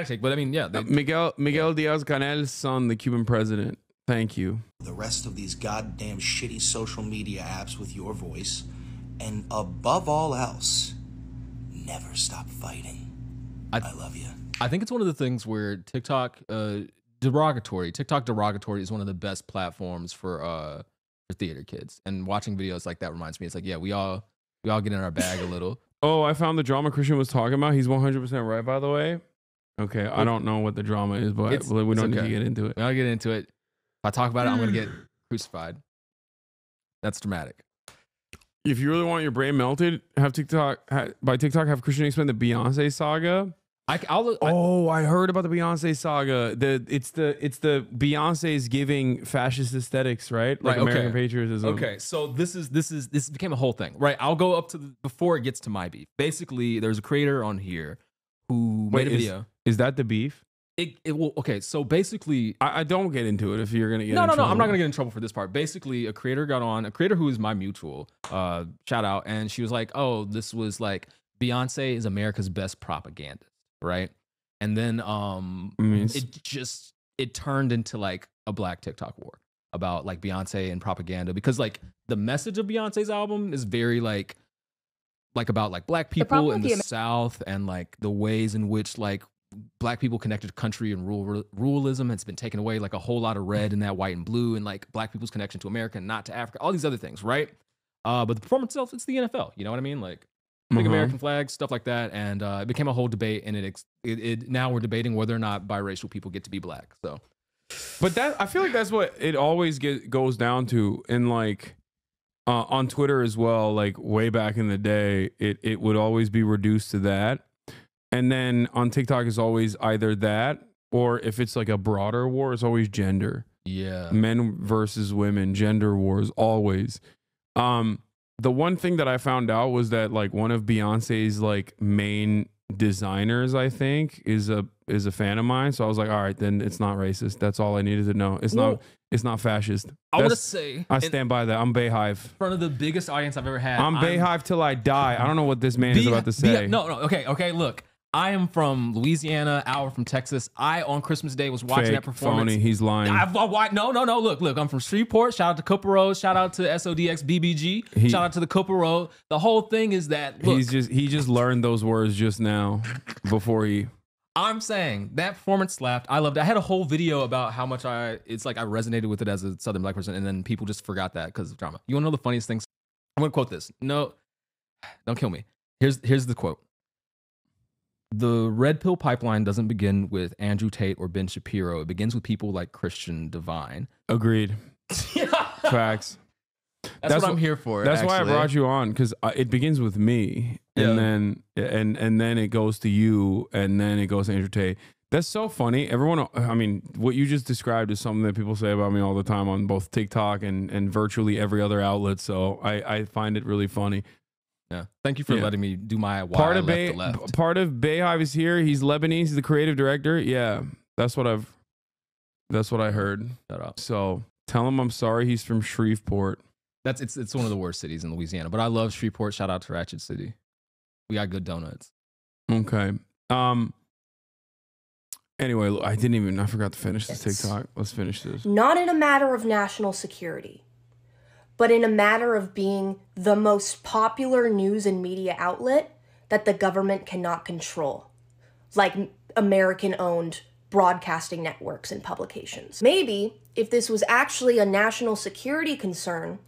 take. But I mean, yeah. Miguel Diaz-Canel's son, the Cuban president. Thank you. The rest of these goddamn shitty social media apps with your voice, and above all else, never stop fighting. I love you. I think it's one of the things where TikTok derogatory is one of the best platforms for theater kids, and watching videos like that reminds me. It's like, yeah, we all get in our bag a little. Oh, I found the drama Christian was talking about. He's 100% right, by the way. Okay, I don't know what the drama is, but we don't need to get into it. We don't get into it. If I talk about it, I'm gonna get crucified. That's dramatic. If you really want your brain melted, have Christian explain the Beyonce saga. I heard about the Beyonce saga. It's the Beyonce's giving fascist aesthetics, right? Like American patriotism. Okay, so this became a whole thing, right? I'll go up to before it gets to my beef. Basically, there's a creator on here who made a video. Is that the beef? It will. Okay, so basically, I don't get into it if you're gonna get. No, I'm not gonna get in trouble for this part. Basically, a creator who is my mutual, shout out, and she was like, "Oh, this was like Beyonce is America's best propagandist, right?" And then it turned into like a black TikTok war about like Beyonce and propaganda, because like the message of Beyonce's album is very like about like black people in the South, and like the ways in which like black people connected to country and ruralism has been taken away, like a whole lot of red in that white and blue, and like black people's connection to America and not to Africa, all these other things, right? But the performance itself, it's the NFL, you know what I mean? Like big American flags, stuff like that. And it became a whole debate, and it now we're debating whether or not biracial people get to be black. So, but I feel like that's what it always goes down to. And like on Twitter as well, like way back in the day, it would always be reduced to that. And then on TikTok is always either that, or if it's like a broader war, it's always gender. Yeah. Men versus women, gender wars, always. The one thing that I found out was that like one of Beyonce's like main designers, I think, is a fan of mine. So I was like, all right, then it's not racist. That's all I needed to know. It's not fascist. I want to say, I stand by that. I'm Bayhive. In front of the biggest audience I've ever had. I'm Bayhive till I die. I don't know what this man is about to say. No. Okay. Look. I am from Louisiana, hour from Texas. I, on Christmas Day, was watching that performance. Phony, he's lying. No. Look, I'm from Shreveport. Shout out to Cooper Road. Shout out to SODX BBG. Shout out to the Cooper Road. The whole thing is that, look, he just learned those words just now before he... I'm saying that performance slapped. I loved it. I had a whole video about how much I resonated with it as a Southern black person, and then people just forgot that because of drama. You want to know the funniest things? I'm going to quote this. No, don't kill me. Here's the quote. The red pill pipeline doesn't begin with Andrew Tate or Ben Shapiro. It begins with people like Christian Divine. Agreed. Facts. That's what I'm here for. That's why I brought you on, because it begins with me, and then and then it goes to you, and then it goes to Andrew Tate. That's so funny. Everyone, I mean, what you just described is something that people say about me all the time on both TikTok and virtually every other outlet. So I find it really funny. Yeah. Thank you for letting me do my part of left. Part of Bayhive is here. He's Lebanese. He's the creative director. Yeah, that's what I heard. Shut up. So tell him I'm sorry. He's from Shreveport. It's one of the worst cities in Louisiana, but I love Shreveport. Shout out to Ratchet City. We got good donuts. Okay. Anyway, I forgot to finish this TikTok. Let's finish this. Not in a matter of national security, but in a matter of being the most popular news and media outlet that the government cannot control, like American-owned broadcasting networks and publications. Maybe, if this was actually a national security concern,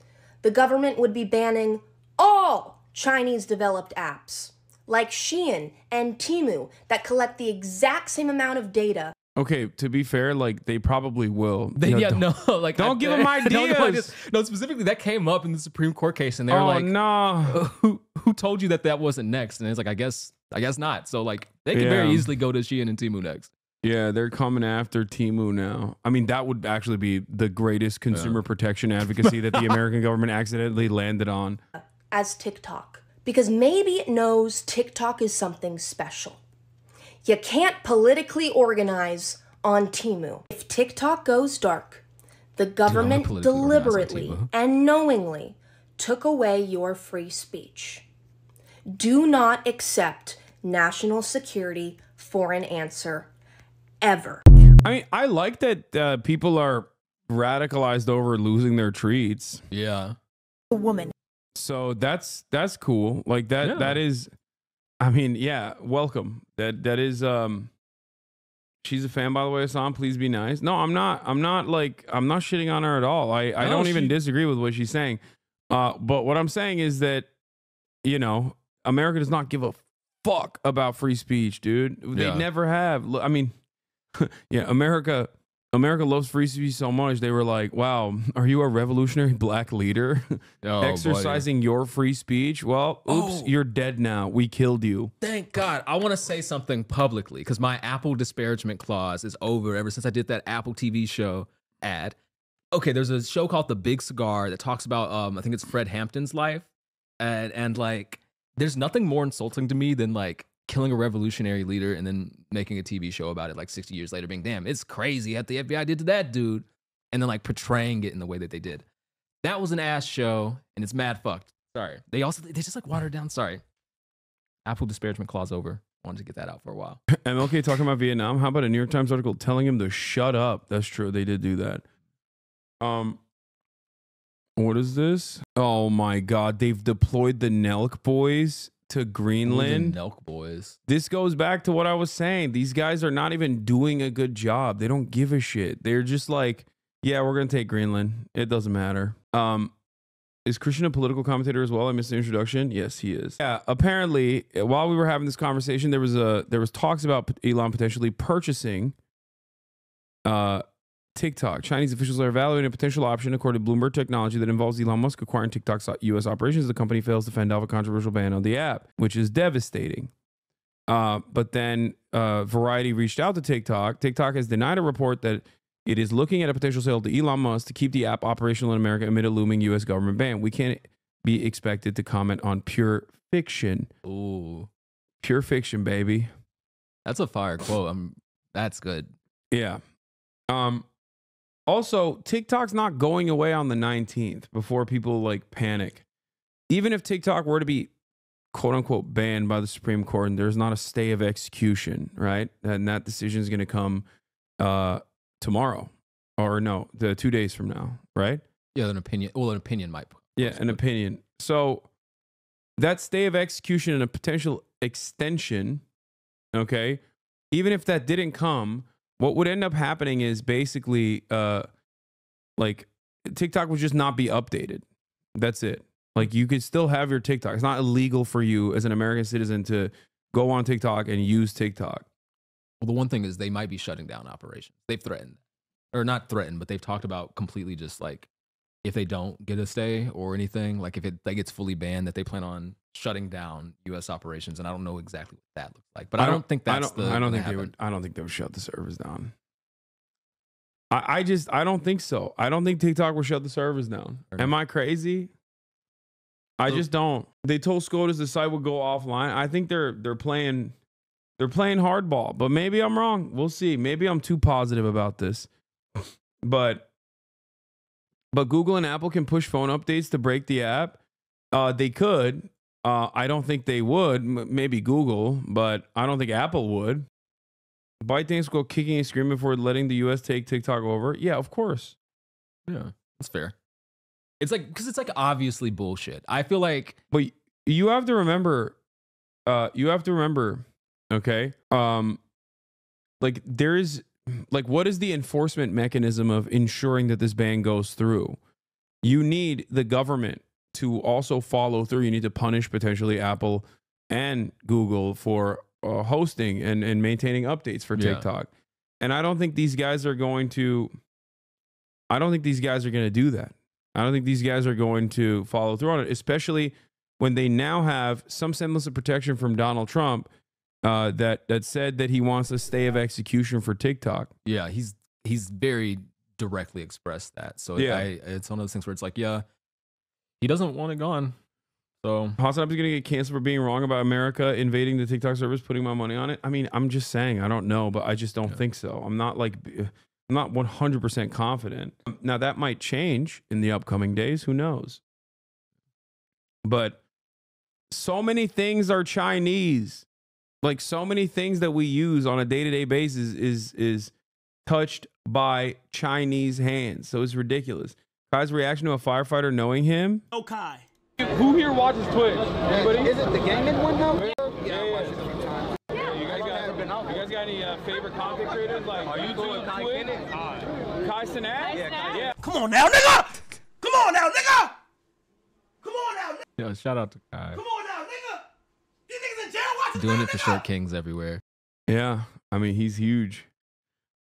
the government would be banning all Chinese-developed apps, like Shein and Temu, that collect the exact same amount of data. Okay, to be fair, like they probably will. Don't give them ideas. No, specifically that came up in the Supreme Court case, and they were like, no, who told you that wasn't next? And it's like, I guess not. So like they could very easily go to Shein and Temu next. Yeah, they're coming after Temu now. I mean, that would actually be the greatest consumer protection advocacy that the American government accidentally landed on. As TikTok, because maybe it knows TikTok is something special. You can't politically organize on Temu. If TikTok goes dark, the government deliberately and knowingly took away your free speech. Do not accept national security for an answer, ever. I mean, I like that people are radicalized over losing their treats. Yeah. A woman. So that's cool. Like that is, I mean, yeah, welcome. That is she's a fan, by the way, Hasan. Please be nice. No, I'm not shitting on her at all. I don't even disagree with what she's saying. But what I'm saying is that, you know, America does not give a fuck about free speech, dude. They never have. I mean, yeah, America loves free speech so much. They were like, wow, are you a revolutionary black leader exercising your free speech? Well, oops, you're dead now. We killed you. Thank God. I want to say something publicly because my Apple disparagement clause is over ever since I did that Apple TV show ad. Okay, there's a show called The Big Cigar that talks about, I think it's Fred Hampton's life. And like, there's nothing more insulting to me than like killing a revolutionary leader and then making a TV show about it like 60 years later, being, damn, it's crazy what the FBI did to that dude. And then like portraying it in the way that they did. That was an ass show and it's mad fucked. Sorry. They just like watered down. Sorry. Apple disparagement clause over. Wanted to get that out for a while. MLK talking about Vietnam. How about a New York Times article telling him to shut up? That's true. They did do that. What is this? Oh my God. They've deployed the Nelk boys to Greenland. The Nelk boys. This goes back to what I was saying. These guys are not even doing a good job. They don't give a shit. They're just like, yeah, we're going to take Greenland. It doesn't matter. Is Christian a political commentator as well? I missed the introduction. Yes, he is. Yeah, apparently, while we were having this conversation, there was talks about Elon potentially purchasing TikTok. Chinese officials are evaluating a potential option, according to Bloomberg Technology, that involves Elon Musk acquiring TikTok's U.S. operations. The company fails to fend off a controversial ban on the app, which is devastating. But then Variety reached out to TikTok. TikTok has denied a report that it is looking at a potential sale to Elon Musk to keep the app operational in America amid a looming U.S. government ban. We can't be expected to comment on pure fiction. Ooh. Pure fiction, baby. That's a fire quote. That's good. Yeah. Also, TikTok's not going away on the 19th before people like panic. Even if TikTok were to be quote unquote banned by the Supreme Court and there's not a stay of execution, right? And that decision is going to come tomorrow or no, 2 days from now, right? Yeah, an opinion. Well, an opinion might. Yeah, an opinion. So that stay of execution and a potential extension, okay, even if that didn't come, what would end up happening is basically like TikTok would just not be updated. That's it. Like you could still have your TikTok. It's not illegal for you as an American citizen to go on TikTok and use TikTok. Well, the one thing is they might be shutting down operations. They've threatened, or not threatened, but they've talked about completely just like if they don't get a stay or anything, like if it like gets fully banned, that they plan on shutting down U.S. operations. And I don't know exactly what that looks like, but I don't think that's I don't think they would shut the servers down. I don't think so. I don't think TikTok will shut the servers down. Am I crazy? I just don't. They told SCOTUS the site would go offline. I think they're playing hardball, but maybe I'm wrong. We'll see. Maybe I'm too positive about this. But Google and Apple can push phone updates to break the app. They could. I don't think they would. Maybe Google, but I don't think Apple would. ByteDance go kicking and screaming for letting the U.S. take TikTok over. Yeah, of course. Yeah, that's fair. It's like, because it's like obviously bullshit. I feel like, but you have to remember. Okay. Like there is, like, what is the enforcement mechanism of ensuring that this ban goes through? You need the government to also follow through. You need to punish potentially Apple and Google for hosting and maintaining updates for TikTok. And I don't think these guys are going to. I don't think these guys are going to do that. I don't think these guys are going to follow through on it, especially when they now have some semblance of protection from Donald Trump that said that he wants a stay of execution for TikTok. Yeah, he's very directly expressed that. So yeah, it's one of those things where it's like, yeah, he doesn't want it gone. So HasanAbi is going to get canceled for being wrong about America invading the TikTok service, putting my money on it. I mean, I'm just saying, I don't know, but I just don't think so. I'm not 100% confident. Now that might change in the upcoming days. Who knows? But so many things are Chinese. Like so many things that we use on a day-to-day basis is touched by Chinese hands. So it's ridiculous. Kai's reaction to a firefighter knowing him. Oh, Kai. Who here watches Twitch? Anybody? Is it the gaming one though? Yeah, I watch it a few times. Yeah, you guys got any favorite content creators? Like, are you doing Kai Kenneth? Kai Sanat? Yeah. Come on now, nigga! Come on now, nigga! Come on now, nigga! Yo, shout out to Kai. Come on now, nigga! These niggas in jail watching doing now, it for nigga! short kings everywhere. Yeah, I mean, he's huge.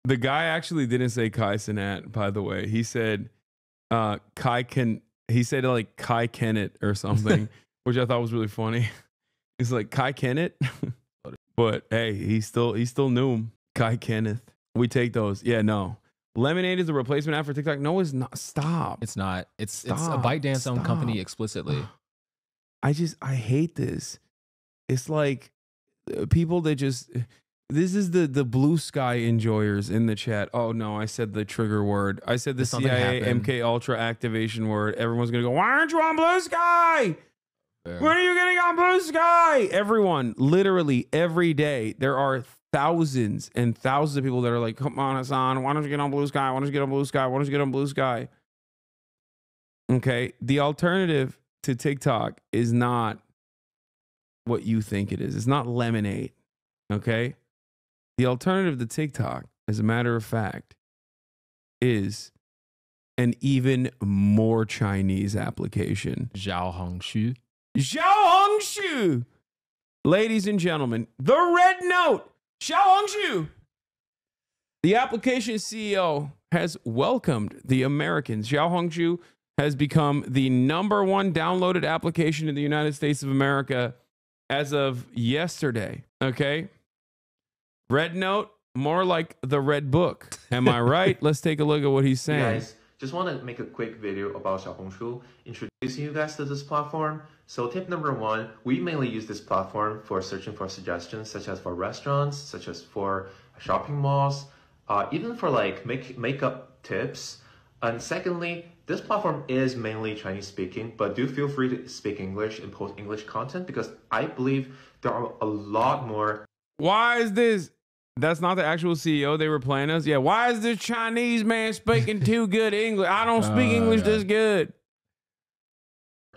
The guy actually didn't say Kai Sanat, by the way. He said he said like Kai Kenneth or something, which I thought was really funny. He's like Kai Kenneth, but hey, he still knew him. Kai Kenneth. We take those. Yeah, no. Lemonade is the replacement app for TikTok. No, it's not. Stop. It's not. It's a ByteDance owned company explicitly. I hate this. It's like people that just. This is the blue sky enjoyers in the chat. Oh no, I said the trigger word. I said the CIA MK Ultra activation word. Everyone's gonna go, why aren't you on blue sky? Fair. When are you getting on blue sky? Everyone, literally every day, there are thousands and thousands of people that are like, come on, Hasan, why don't you get on blue sky? Why don't you get on blue sky? Why don't you get on blue sky? Okay, the alternative to TikTok is not what you think it is. It's not lemonade. Okay? The alternative to TikTok, as a matter of fact, is an even more Chinese application. Xiaohongshu. Xiaohongshu! Ladies and gentlemen, the red note, Xiaohongshu! The application CEO has welcomed the Americans. Xiaohongshu has become the #1 downloaded application in the United States of America as of yesterday. Okay? Red note, more like the red book. Am I right? Let's take a look at what he's saying. Hey guys, just want to make a quick video about Xiaohongshu, introducing you guys to this platform. So tip number 1, we mainly use this platform for searching for suggestions, such as for restaurants, such as for shopping malls, even for like makeup tips. And secondly, this platform is mainly Chinese speaking, but do feel free to speak English and post English content because I believe there are a lot more. Why is this? That's not the actual CEO they were playing us. Yeah, why is this Chinese man speaking too good English? I don't speak English this good.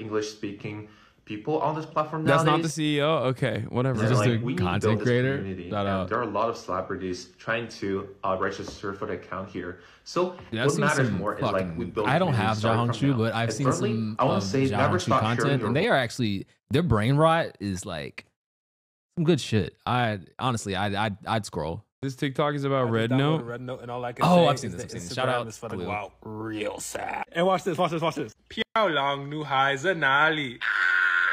English speaking people on this platform nowadays. That's not the CEO? Okay, whatever. Just a content creator? There are a lot of celebrities trying to register for the account here. So what matters more is like we build. I don't have Xiaohongshu, but I've seen some Xiaohongshu content, and they are actually, their brain rot is like some good shit. I'd scroll. This TikTok is about Red Note. Red Note and all I can I've seen this. Shout out. Is for the wow, real sad. And watch this. Watch this. 漂亮女孩在哪里?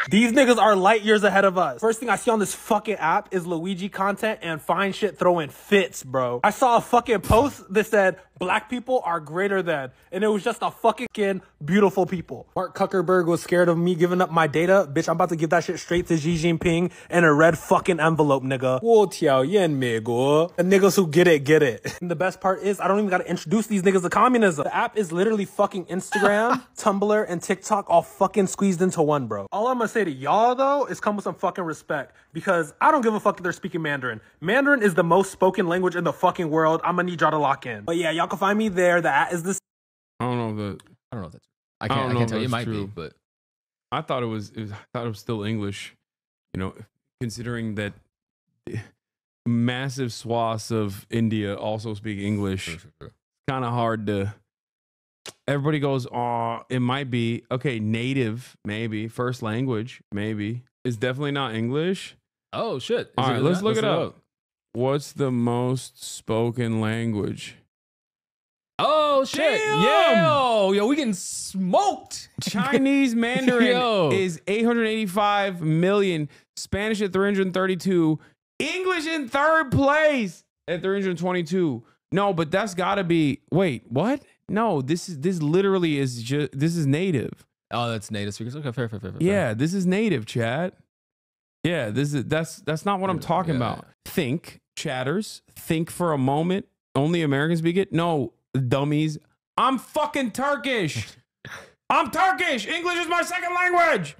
These niggas are light years ahead of us. First thing I see on this fucking app is Luigi content and fine shit throwing fits, bro. I saw a fucking post that said black people are greater than, and it was just a fucking beautiful people. Mark Zuckerberg was scared of me giving up my data. Bitch, I'm about to give that shit straight to Xi Jinping in a red fucking envelope, nigga. 我讨厌美国. And niggas who get it, get it. And the best part is I don't even gotta introduce these niggas to communism. The app is literally fucking Instagram, Tumblr, and TikTok all fucking squeezed into one, bro. All I'ma say to y'all, though, is come with some fucking respect. Because I don't give a fuck if they're speaking Mandarin. Mandarin is the most spoken language in the fucking world. I'm gonna need y'all to lock in. But yeah, y'all can find me there. That is the... I don't know if that's... I can't tell you. It might true. be, but... I thought it was still English, you know, considering that massive swaths of India also speak English. Sure. Kind of hard to... Everybody goes, oh, it might be. Okay, native, maybe. First language, maybe. It's definitely not English. Oh, shit. All right, let's look it up. What's the most spoken language? Oh, shit. Damn! Yo, we getting smoked. Chinese Mandarin is 885 million. Spanish at 332. English in third place at 322. No, but that's got to be... Wait, what? No, this literally is just... This is native. Oh, that's native speakers. Okay, fair. Yeah, this is native, chat. Yeah, that's not what I'm talking about. Think, chatters. Think for a moment. Only Americans speak it? No, dummies. I'm fucking Turkish. I'm Turkish. English is my second language.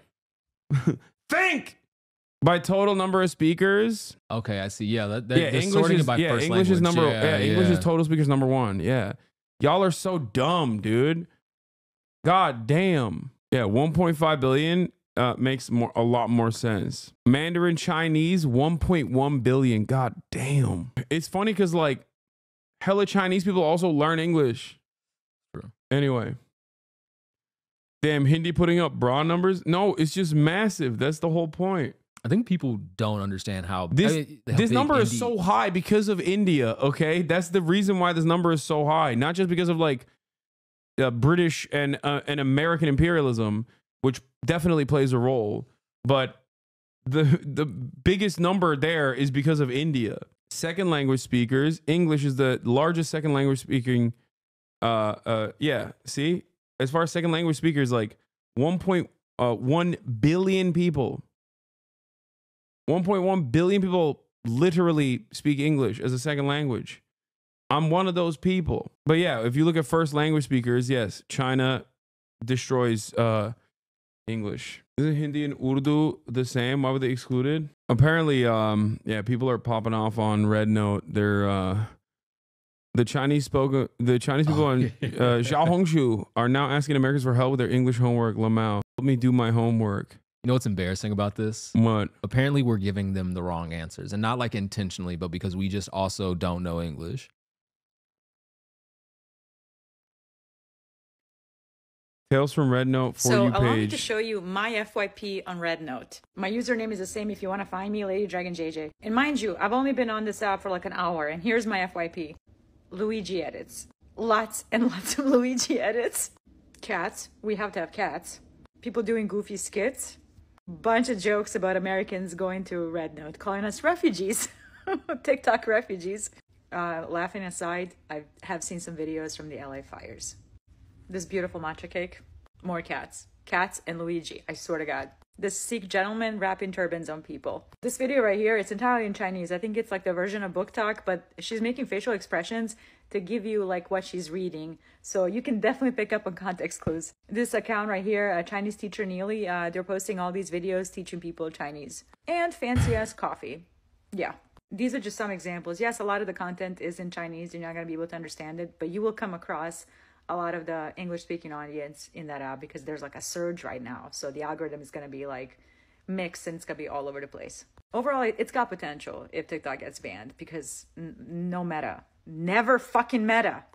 Think. By total number of speakers. Okay, I see. Yeah, English is by first English language. Is number. English is total speakers number one. Yeah, y'all are so dumb, dude. God damn. Yeah, 1.5 billion makes a lot more sense. Mandarin Chinese 1.1 billion. God damn. It's funny because like hella Chinese people also learn English. True. Anyway. Damn, Hindi putting up broad numbers? No, it's just massive. That's the whole point. I think people don't understand how this number is so high because of India. Okay, that's the reason why this number is so high. Not just because of like British and American imperialism, which definitely plays a role, but the biggest number there is because of India. Second language speakers, English is the largest second language speaking. Yeah. See, as far as second language speakers, like 1.1 billion people. 1.1 billion people literally speak English as a second language. I'm one of those people. But yeah, if you look at first language speakers, yes, China destroys English. Isn't Hindi and Urdu the same? Why were they excluded? Apparently, yeah, people are popping off on Red Note. They're the Chinese people on Xiaohongshu are now asking Americans for help with their English homework. Lamau, help me do my homework. You know what's embarrassing about this? What? Apparently we're giving them the wrong answers, and not like intentionally, but because we just also don't know English. Tales from Red Note for you page. So allow me to show you my FYP on Red Note. My username is the same if you want to find me, Lady Dragon JJ. And mind you, I've only been on this app for like an hour, and here's my FYP. Luigi edits. Lots and lots of Luigi edits. Cats. We have to have cats. People doing goofy skits. Bunch of jokes about Americans going to Red Note, calling us refugees. TikTok refugees. Laughing aside, I have seen some videos from the LA fires. This beautiful matcha cake. More cats. Cats and Luigi, I swear to God. This Sikh gentleman wrapping turbans on people. This video right here, it's entirely in Chinese. I think it's like the version of Book Talk, but she's making facial expressions to give you like what she's reading. So you can definitely pick up on context clues. This account right here, a Chinese teacher Neely, they're posting all these videos teaching people Chinese. And fancy ass coffee. Yeah. These are just some examples. Yes, a lot of the content is in Chinese. You're not going to be able to understand it, but you will come across a lot of the English-speaking audience in that app because there's like a surge right now. So the algorithm is going to be like mixed and it's going to be all over the place. Overall, it's got potential if TikTok gets banned because no meta. Never fucking meta.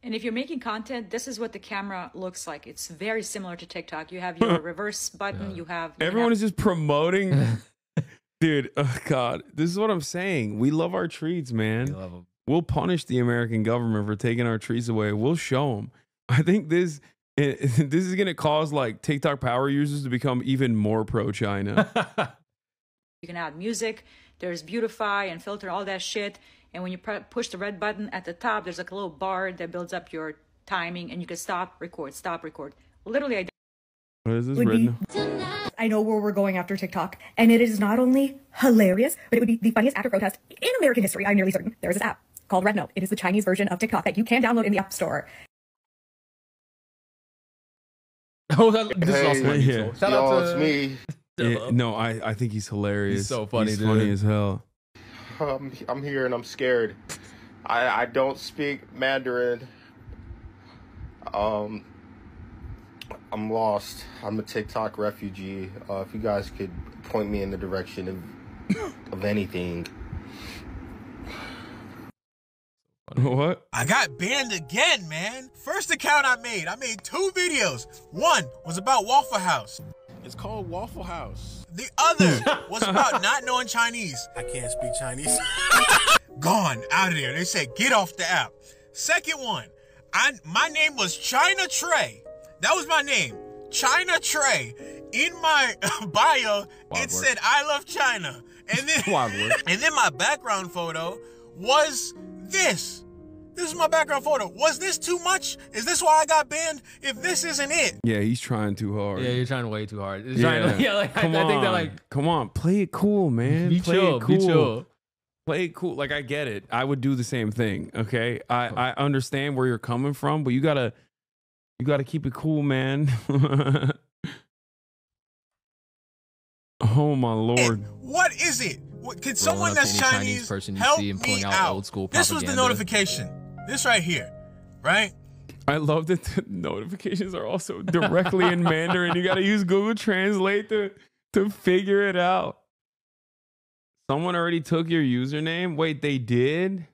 And if you're making content, this is what the camera looks like. It's very similar to TikTok. You have your reverse button. You have... Everyone is just promoting... Dude, oh God, this is what I'm saying. We love our treats, man. We love them. We'll punish the American government for taking our treats away. We'll show them. I think this is going to cause like TikTok power users to become even more pro-China. You can add music. There's beautify and filter, all that shit. And when you push the red button at the top, there's like a little bar that builds up your timing and you can stop, record. Literally, what is this? Red? I know where we're going after TikTok, and it is not only hilarious, but it would be the funniest act of protest in American history. I'm nearly certain. There is this app called Red Note. It is the Chinese version of TikTok that you can download in the App Store. Oh, this is also funny. Shout out to me. No, I think he's hilarious. He's so funny, He's dude. funny as hell. I'm here and I'm scared. I don't speak Mandarin. I'm lost. I'm a TikTok refugee. If you guys could point me in the direction of anything. What? I got banned again, man. First account I made 2 videos. One was about Waffle House. It's called Waffle House. The other was about not knowing Chinese. I can't speak Chinese. Gone, out of there. They said, get off the app. Second one, my name was China Trey. That was my name, China Trey. In my bio, it said, I love China. And then my background photo was this. This is my background photo. Was this too much? Is this why I got banned? If this isn't it. Yeah, he's trying too hard. Yeah, you're trying way too hard. Come on. I think that like, come on, play it cool, man. Be chill. Play it cool. Like, I get it. I would do the same thing. Okay, I understand where you're coming from, but you gotta keep it cool, man. Oh my lord. What is it? Can someone that's Chinese person you help see and me pulling out out? old school This was the propaganda. notification. This right here, right? I love that the notifications are also directly in Mandarin. You got to use Google Translate to figure it out. Someone already took your username? Wait, they did?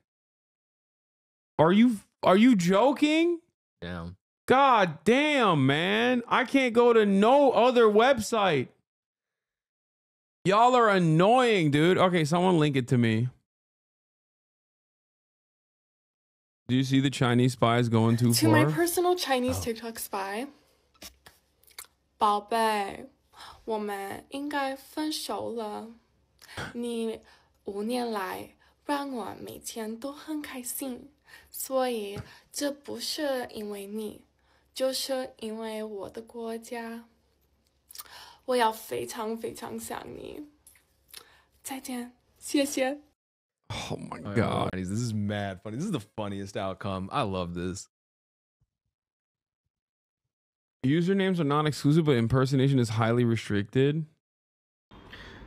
Are you joking? Yeah. God damn, man. I can't go to no other website. Y'all are annoying, dude. Okay, someone link it to me. Do you see the Chinese spies going too To far? my personal Chinese TikTok spy, 宝贝，我们应该分手了。你5年来让我每天都很开心，所以这不是因为你，就是因为我的国家。我要非常非常想你。再见，谢谢。 Oh my god. This is mad funny. This is the funniest outcome. I love this. Usernames are not exclusive, but impersonation is highly restricted.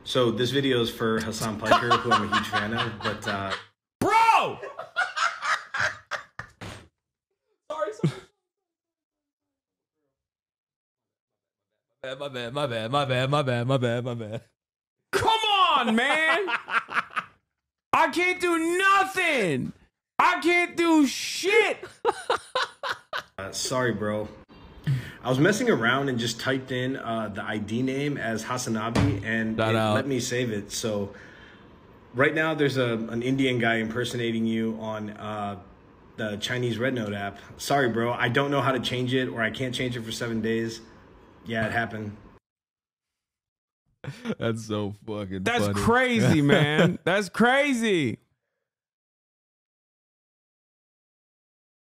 So this video is for Hasan Piker, who I'm a huge fan of, but Bro! My bad. Come on, man! I can't do nothing! I can't do shit! sorry, bro. I was messing around and just typed in the ID name as HasanAbi, and it let me save it. So right now there's an Indian guy impersonating you on the Chinese Red Note app. Sorry, bro. I don't know how to change it, or I can't change it for 7 days. Yeah, it happened. That's so fucking That's funny. crazy, man. That's crazy.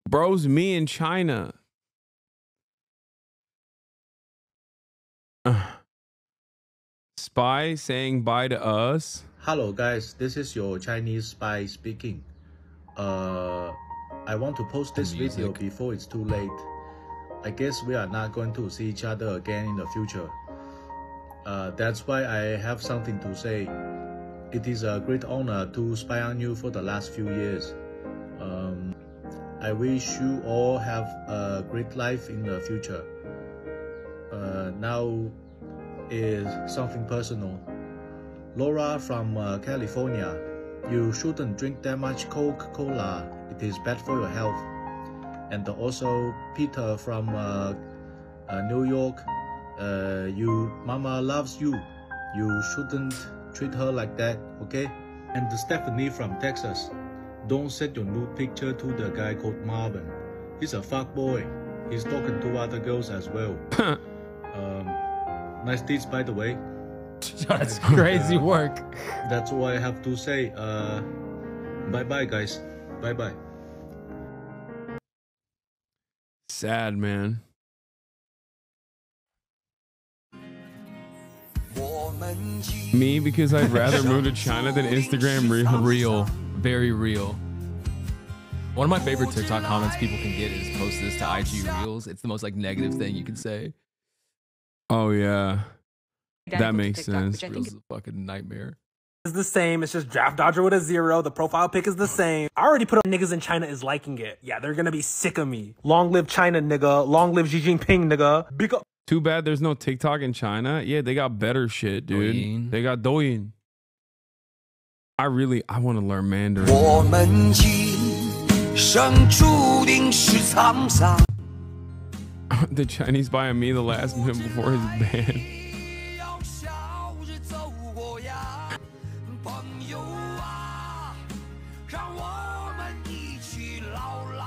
Bro's me in China. Spy saying bye to us. Hello guys, this is your Chinese spy speaking. I want to post this video before it's too late. I guess we are not going to see each other again in the future. That's why I have something to say. It is a great honor to spy on you for the last few years. I wish you all have a great life in the future. Now is something personal. Laura from California, you shouldn't drink that much Coca-Cola. It is bad for your health. And also Peter from New York, you mama loves you. You shouldn't treat her like that, okay? And Stephanie from Texas, don't send your nude picture to the guy called Marvin. He's a fuckboy. He's talking to other girls as well. Nice deeds, by the way. That's crazy work. That's all I have to say. Bye-bye, guys. Bye-bye. Sad, man. Me, because I'd rather move to China than Instagram real. Very real. One of my favorite TikTok comments people can get is post this to IG Reels. It's the most like negative thing you can say. Oh yeah. That makes sense. Which I think is a fucking nightmare. Is the same. It's just draft dodger with a 0. The profile pic is the same. I already put up niggas in China is liking it. Yeah, they're gonna be sick of me. Long live China, nigga. Long live Xi Jinping, nigga. Big up. Too bad there's no TikTok in China. Yeah, they got better shit, dude. Douyin. They got Douyin. I want to learn Mandarin. The Chinese buying me the last minute before his ban.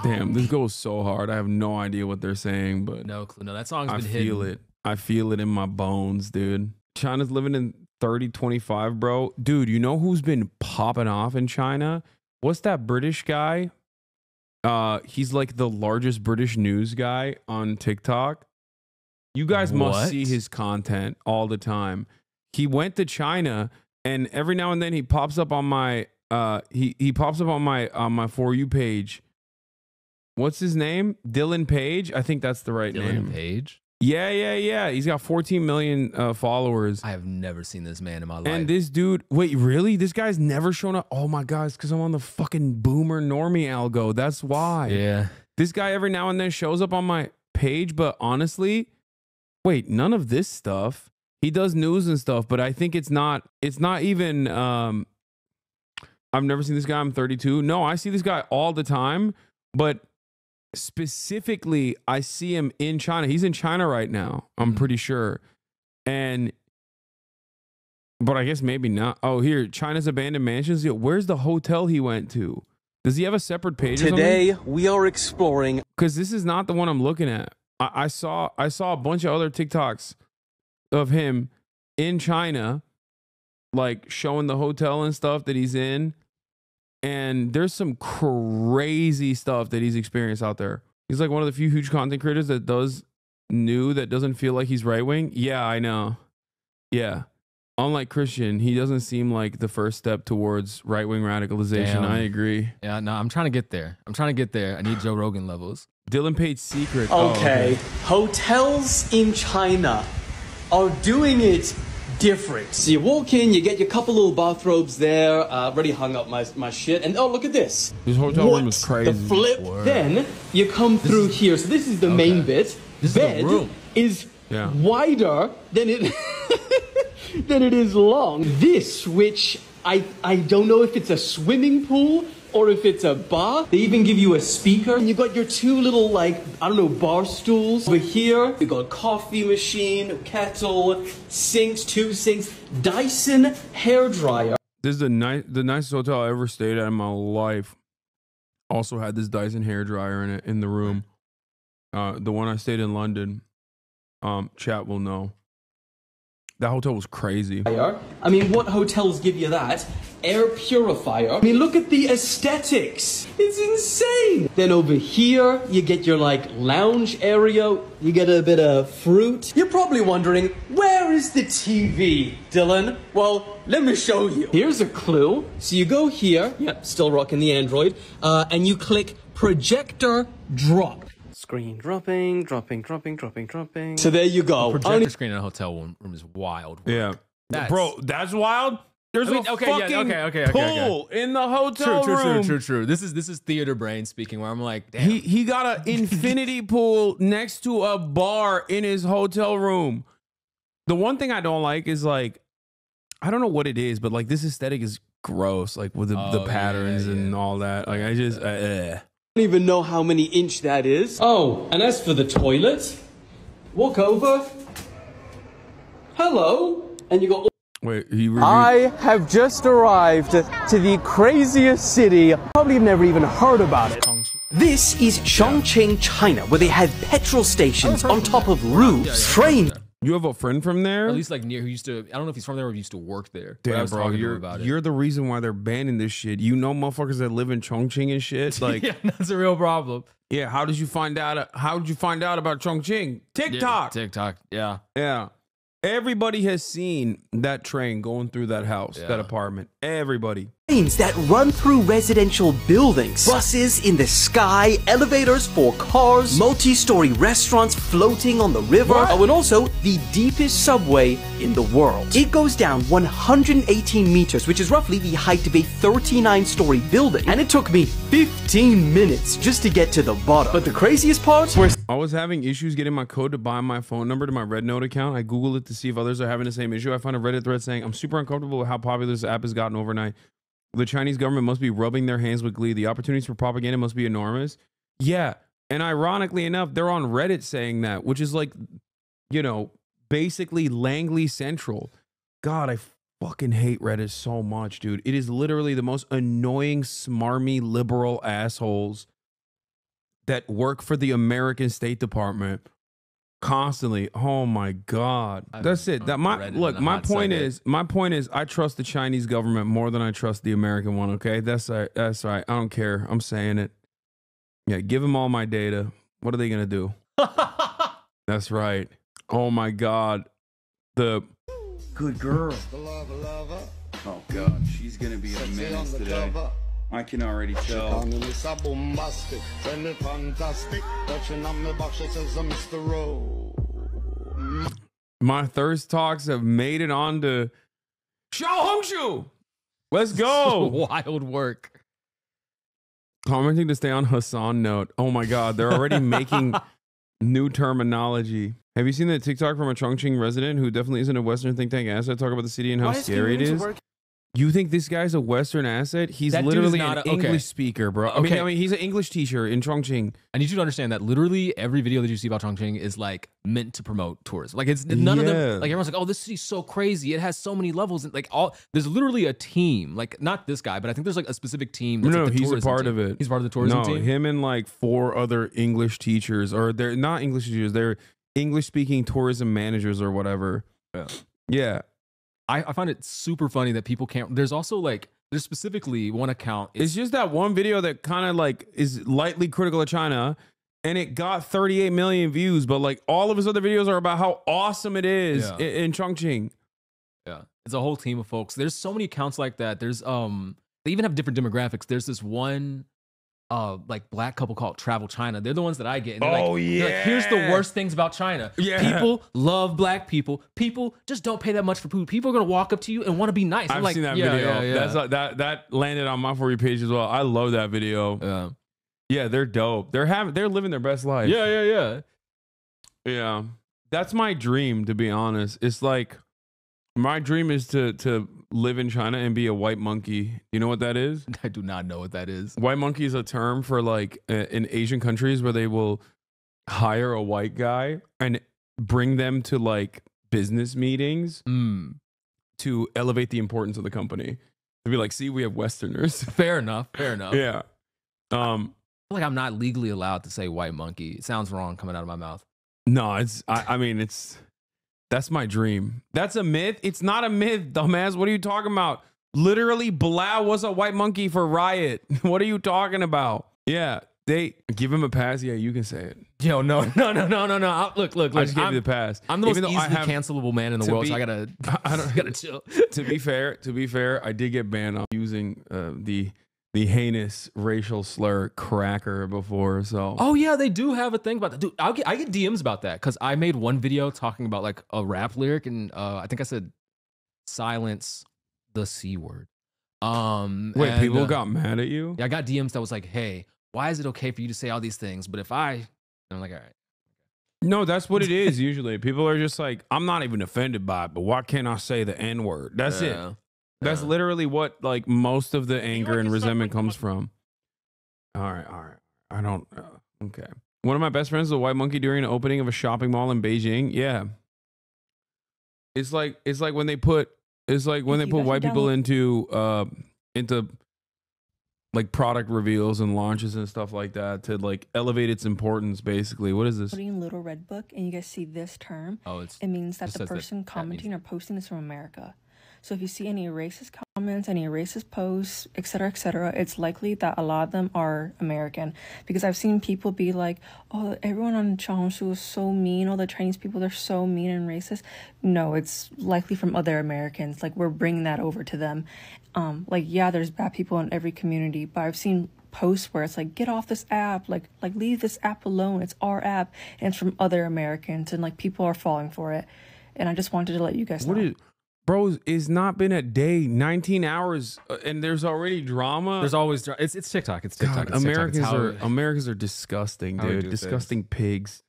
Damn, this goes so hard. I have no idea what they're saying, but no clue. No, that song's been feel hidden. it. I feel it in my bones, dude. China's living in 3025, bro. Dude, you know who's been popping off in China? What's that British guy? He's like the largest British news guy on TikTok. You guys must see his content all the time. He went to China, and every now and then he pops up on my he pops up on my For You page. What's his name? Dylan Page. I think that's the right name. Dylan Page? Yeah. He's got 14 million followers. I have never seen this man in my life. And this dude, wait, really? This guy's never shown up? Oh my God, it's because I'm on the fucking boomer normie algo. That's why. Yeah. This guy every now and then shows up on my page, but honestly, wait, none of this stuff. He does news and stuff, but I think it's not even, I've never seen this guy. I'm 32. No, I see this guy all the time, but specifically I see him in China. He's in China right now, I'm pretty sure. But I guess maybe not. Oh, here, China's abandoned mansions. Yo, where's the hotel he went to? Does he have a separate page? Today we are exploring, because this is not the one I'm looking at. I saw a bunch of other TikToks of him in China, like showing the hotel and stuff that he's in. And there's some crazy stuff that he's experienced out there. He's like one of the few huge content creators that doesn't feel like he's right wing. Yeah, I know. Yeah. Unlike Christian, he doesn't seem like the first step towards right wing radicalization. Damn. I agree. Yeah, no, I'm trying to get there. I need Joe Rogan levels. Dylan Page's secret. Okay. Hotels in China are doing it different. So you walk in, you get your couple little bathrobes there, already hung up my shit, and oh, look at this. This hotel room is crazy. The flip. Then you come through here. So this is the main bit. This bed is the room. Is wider than it than it is long. This, which I don't know if it's a swimming pool or if it's a bar. They even give you a speaker. And you got your two little, like, I don't know, bar stools. Over here, you got a coffee machine, kettle, sinks, 2 sinks, Dyson hairdryer. This is the nicest hotel I ever stayed at in my life. Also had this Dyson hairdryer in it in the room. The one I stayed in London, chat will know. That hotel was crazy. I mean, what hotels give you that? Air purifier. I mean, look at the aesthetics. It's insane. Then over here, you get your, like, lounge area. You get a bit of fruit. You're probably wondering, where is the TV, Dylan? Well, let me show you. Here's a clue. So you go here. Yep, still rocking the Android. And you click projector drop. Screen dropping. So there you go. The projector screen in a hotel room is wild. Yeah. Bro, that's wild. There's a fucking pool in the hotel room. True. This is theater brain speaking, where I'm like, damn. He got an infinity pool next to a bar in his hotel room. The one thing I don't like is, like, I don't know what it is, but like this aesthetic is gross, like with the patterns and all that. Like I just I don't even know how many inch that is. Oh, and as for the toilet, walk over. Hello, and you go. Wait, I have just arrived to the craziest city. Probably have never even heard about it. This is Chongqing, China, where they have petrol stations on top of roofs. Train. You have a friend from there? At least like near who used to. I don't know if he's from there or used to work there. Damn, I was bro, talking to him about it. you're the reason why they're banning this shit. You know, motherfuckers that live in Chongqing and shit. Like, yeah, that's a real problem. Yeah, how did you find out? How did you find out about Chongqing? TikTok. Yeah, TikTok. Yeah. Yeah. Everybody has seen that train going through that house, that apartment. Everybody. that run through residential buildings, buses in the sky, elevators for cars, multi-story restaurants floating on the river, and also the deepest subway in the world. It goes down 118 meters, which is roughly the height of a 39-story building, and it took me 15 minutes just to get to the bottom. But the craziest part was I was having issues getting my code to bind my phone number to my Red Note account. I Googled it to see if others are having the same issue. I found a Reddit thread saying, I'm super uncomfortable with how popular this app has gotten overnight. The Chinese government must be rubbing their hands with glee. The opportunities for propaganda must be enormous. Yeah. And ironically enough, they're on Reddit saying that, which is like, you know, basically Langley Central. God, I fucking hate Reddit so much, dude. It is literally the most annoying, smarmy, liberal assholes that work for the American State Department constantly. Oh my God. That's it. That my my point is I trust the Chinese government more than I trust the American one. Okay. That's right. That's right. I don't care. I'm saying it. Yeah. Give them all my data. What are they going to do? That's right. Oh my God. The good girl. Oh God. She's going to be a menace today. I can already tell. My thirst talks have made it on to Xiaohongshu. Let's go. Wild work. Commenting to stay on Hasan note. Oh my God. They're already making new terminology. Have you seen that TikTok from a Chongqing resident who definitely isn't a Western think tank asset talk about the city and how scary it is? You think this guy's a Western asset? He's literally an English speaker, bro. I mean, he's an English teacher in Chongqing. I need you to understand that literally every video that you see about Chongqing is like meant to promote tourism. Like it's none of them. Like everyone's like, oh, this city's so crazy. It has so many levels. And like there's literally a team. Like not this guy, but I think there's like a specific team. That's No, like the he's a part of it. He's part of the tourism team. Him and like 4 other English teachers, or they're not English teachers. They're English speaking tourism managers or whatever. Yeah. I find it super funny that people can't. There's also like, there's specifically one account. It's just that one video that kind of like is lightly critical of China, and it got 38 million views, but like all of his other videos are about how awesome it is in Chongqing. Yeah. It's a whole team of folks. There's so many accounts like that. There's they even have different demographics. There's this one like black couple called Travel China. They're the ones that I get. And they're they're like, here's the worst things about China. People love black people. People just don't pay that much for food. People are gonna walk up to you and want to be nice. I've seen that video. That's that landed on my For You page as well. I love that video. Yeah, they're dope. They're living their best life. Yeah. That's my dream, to be honest. It's like my dream is to live in China and be a white monkey. You know what that is? I do not know what that is. White monkey is a term for like in Asian countries where they will hire a white guy and bring them to like business meetings to elevate the importance of the company. To be like, see, we have Westerners. Fair enough. Yeah. I feel like I'm not legally allowed to say white monkey. It sounds wrong coming out of my mouth. No, I mean, that's my dream. That's a myth. It's not a myth, dumbass. What are you talking about? Literally, Blau was a white monkey for Riot. What are you talking about? Yeah, they give him a pass. Yeah, you can say it. Yo, no. Look. I just gave you the pass. I'm the most easily cancelable man in the world, so I gotta chill. To be fair, I did get banned on using the heinous racial slur cracker before. So oh yeah, they do have a thing about that. Dude, I get DMs about that because I made one video talking about like a rap lyric, and I think I said silence the C word. Wait, people got mad at you? Yeah, I got DMs that was like, hey, why is it okay for you to say all these things, but if I'm like, all right. No, that's what it is usually. People are just like, I'm not even offended by it, but why can't I say the N word? That's it. That's literally what like most of the anger and resentment comes from. All right. I don't. Okay. One of my best friends was a white monkey during an opening of a shopping mall in Beijing. Yeah. It's like when they put white people into like product reveals and launches and stuff like that to like elevate its importance. Basically, what is this? Putting in Little Red Book, and you guys see this term. Oh, it means that the person commenting or posting is from America. So if you see any racist comments, any racist posts, etc., it's likely that a lot of them are American. Because I've seen people be like, oh, everyone on Xiaohongshu is so mean. All the Chinese people, they're so mean and racist. No, it's likely from other Americans. Like, we're bringing that over to them. Like, yeah, there's bad people in every community, but I've seen posts where it's like, get off this app, like leave this app alone, it's our app, and it's from other Americans, and like people are falling for it. And I just wanted to let you guys know. Bro, it's not been a day, 19 hours, and there's already drama. There's always it's TikTok. It's TikTok. God, Americans are disgusting, dude. Disgusting pigs.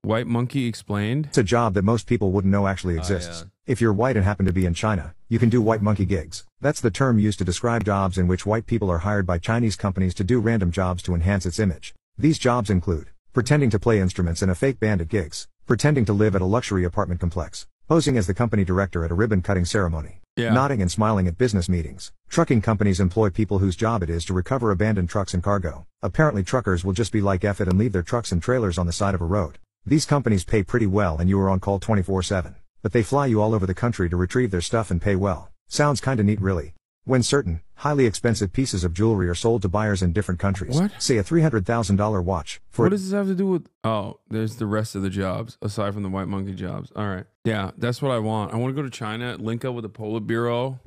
White Monkey explained. It's a job that most people wouldn't know actually exists. If you're white and happen to be in China, you can do white monkey gigs. That's the term used to describe jobs in which white people are hired by Chinese companies to do random jobs to enhance its image. These jobs include pretending to play instruments in a fake band at gigs, pretending to live at a luxury apartment complex, posing as the company director at a ribbon-cutting ceremony, nodding and smiling at business meetings. Trucking companies employ people whose job it is to recover abandoned trucks and cargo. Apparently truckers will just be like F it and leave their trucks and trailers on the side of a road. These companies pay pretty well and you are on call 24/7. But they fly you all over the country to retrieve their stuff and pay well. Sounds kinda neat really. When certain, highly expensive pieces of jewelry are sold to buyers in different countries. Say a $300,000 watch. What does this have to do with... Oh, there's the rest of the jobs, aside from the White Monkey jobs. All right. Yeah, that's what I want. I want to go to China, link up with the Politburo,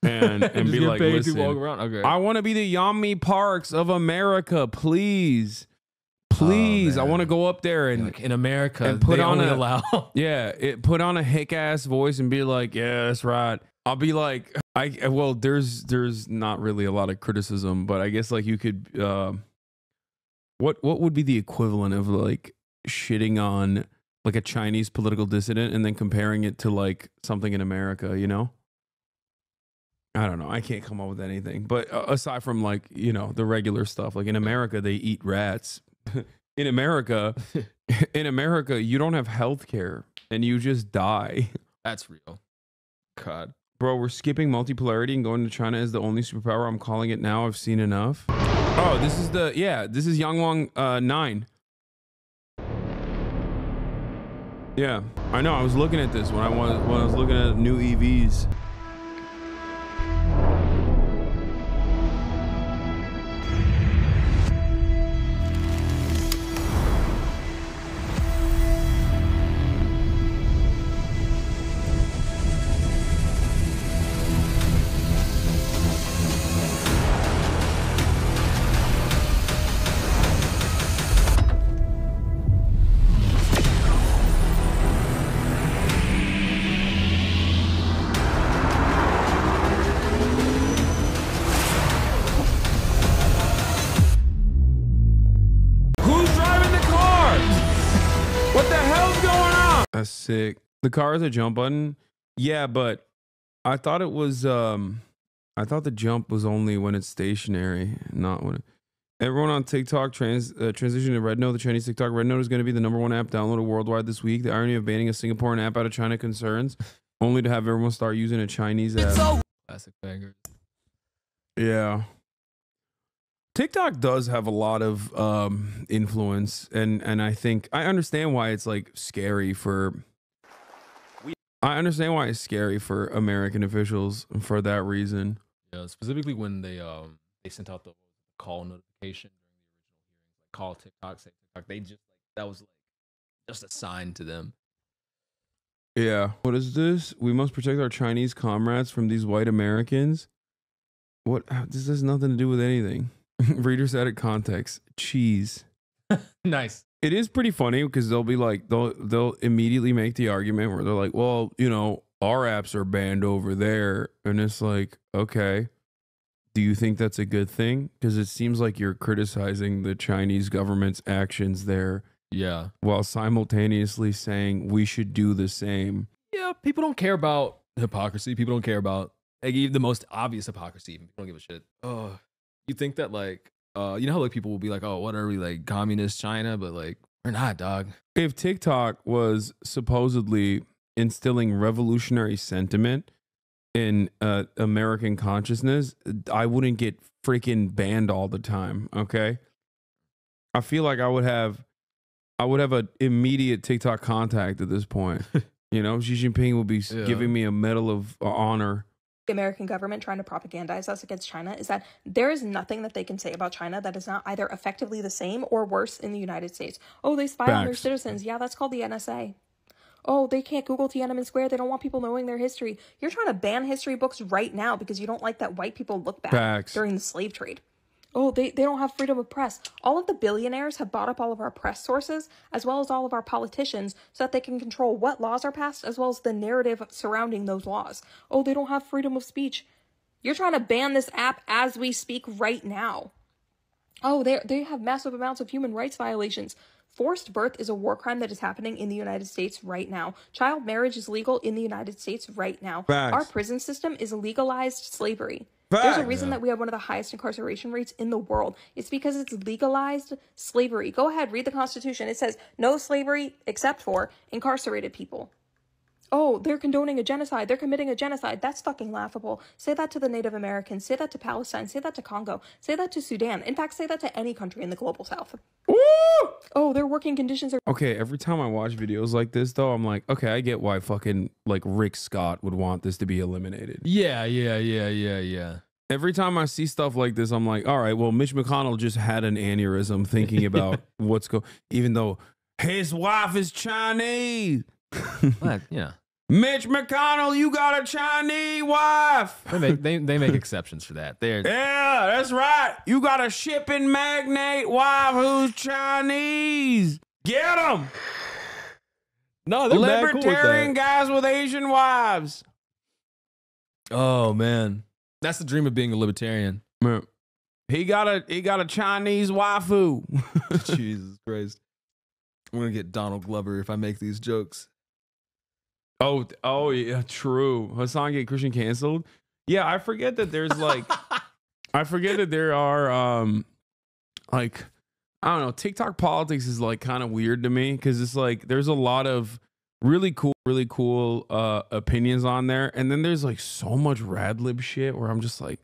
and be like, listen, okay. I want to be the Yami Parks of America, please. Please, I want to go up there and like in America and put they on only a allow put on a hick ass voice and be like, yeah, that's right. I'll be like, well, there's not really a lot of criticism, but I guess like you could, what would be the equivalent of like shitting on like a Chinese political dissident and then comparing it to like something in America, you know? I don't know. I can't come up with anything, but aside from like, you know, the regular stuff, like in America, they eat rats. In America, you don't have health care and you just die. That's real. God. Bro, we're skipping multipolarity and going to China as the only superpower. I'm calling it now. I've seen enough. Oh, this is this is Yangwang 9. Yeah, I know. I was looking at this when I was looking at new EVs. That's sick. The car has a jump button. Yeah, but I thought it was I thought the jump was only when it's stationary, not when everyone on TikTok transition to Red Note. The Chinese TikTok Red Note is going to be the #1 app downloaded worldwide this week. The irony of banning a Singaporean app out of China concerns, only to have everyone start using a Chinese app. Classic banger. Yeah. TikTok does have a lot of influence, and I think I understand why it's like scary for. I understand why it's scary for American officials for that reason. Yeah, specifically when they sent out the call notification during the original hearings, like call TikTok, say TikTok. They just like that was like just a sign to them. Yeah. What is this? We must protect our Chinese comrades from these white Americans. What? This has nothing to do with anything. Readers added context. Cheese. Nice. It is pretty funny because they'll be like, they'll immediately make the argument where they're like, well, you know, our apps are banned over there. And it's like, okay, do you think that's a good thing? Because it seems like you're criticizing the Chinese government's actions there. Yeah. While simultaneously saying we should do the same. Yeah, people don't care about hypocrisy. People don't care about like even the most obvious hypocrisy. People don't give a shit. Oh. You think that like, you know how like people will be like, oh, what are we like communist China? But like, we're not, dog. If TikTok was supposedly instilling revolutionary sentiment in American consciousness, I wouldn't get freaking banned all the time. Okay. I feel like I would have an immediate TikTok contact at this point. You know, Xi Jinping will be giving me a medal of honor. The American government trying to propagandize us against China is that there is nothing that they can say about China that is not either effectively the same or worse in the United States. Oh, they spy on their citizens. Yeah, that's called the NSA. Oh, they can't Google Tiananmen Square. They don't want people knowing their history. You're trying to ban history books right now because you don't like that white people look back during the slave trade. Oh, they don't have freedom of press. All of the billionaires have bought up all of our press sources, as well as all of our politicians, so that they can control what laws are passed, as well as the narrative surrounding those laws. Oh, they don't have freedom of speech. You're trying to ban this app as we speak right now. Oh, they have massive amounts of human rights violations. Forced birth is a war crime that is happening in the United States right now. Child marriage is legal in the United States right now. Our prison system is legalized slavery. There's a reason that we have one of the highest incarceration rates in the world. It's because it's legalized slavery. Go ahead, read the Constitution. It says no slavery except for incarcerated people. Oh, they're condoning a genocide. They're committing a genocide. That's fucking laughable. Say that to the Native Americans. Say that to Palestine. Say that to Congo. Say that to Sudan. In fact, say that to any country in the global south. Woo! Oh, their working conditions are... Okay, every time I watch videos like this, though, I'm like, okay, I get why fucking, like, Rick Scott would want this to be eliminated. Yeah. Every time I see stuff like this, I'm like, all right, well, Mitch McConnell just had an aneurysm thinking about what's going... Even though his wife is Chinese. Yeah. Mitch McConnell, you got a Chinese wife. They make exceptions for that. Yeah, that's right. You got a shipping magnate wife who's Chinese. Get them. No, they're libertarian guys with Asian wives. Oh man, that's the dream of being a libertarian. He got a Chinese waifu. Jesus Christ. I'm gonna get Donald Glover if I make these jokes. Oh yeah, true. Hasan get Christian canceled. Yeah, I forget that there's like, I forget that there are like, I don't know. TikTok politics is like kind of weird to me because it's like there's a lot of really cool opinions on there, and then there's like so much rad lib shit where I'm just like,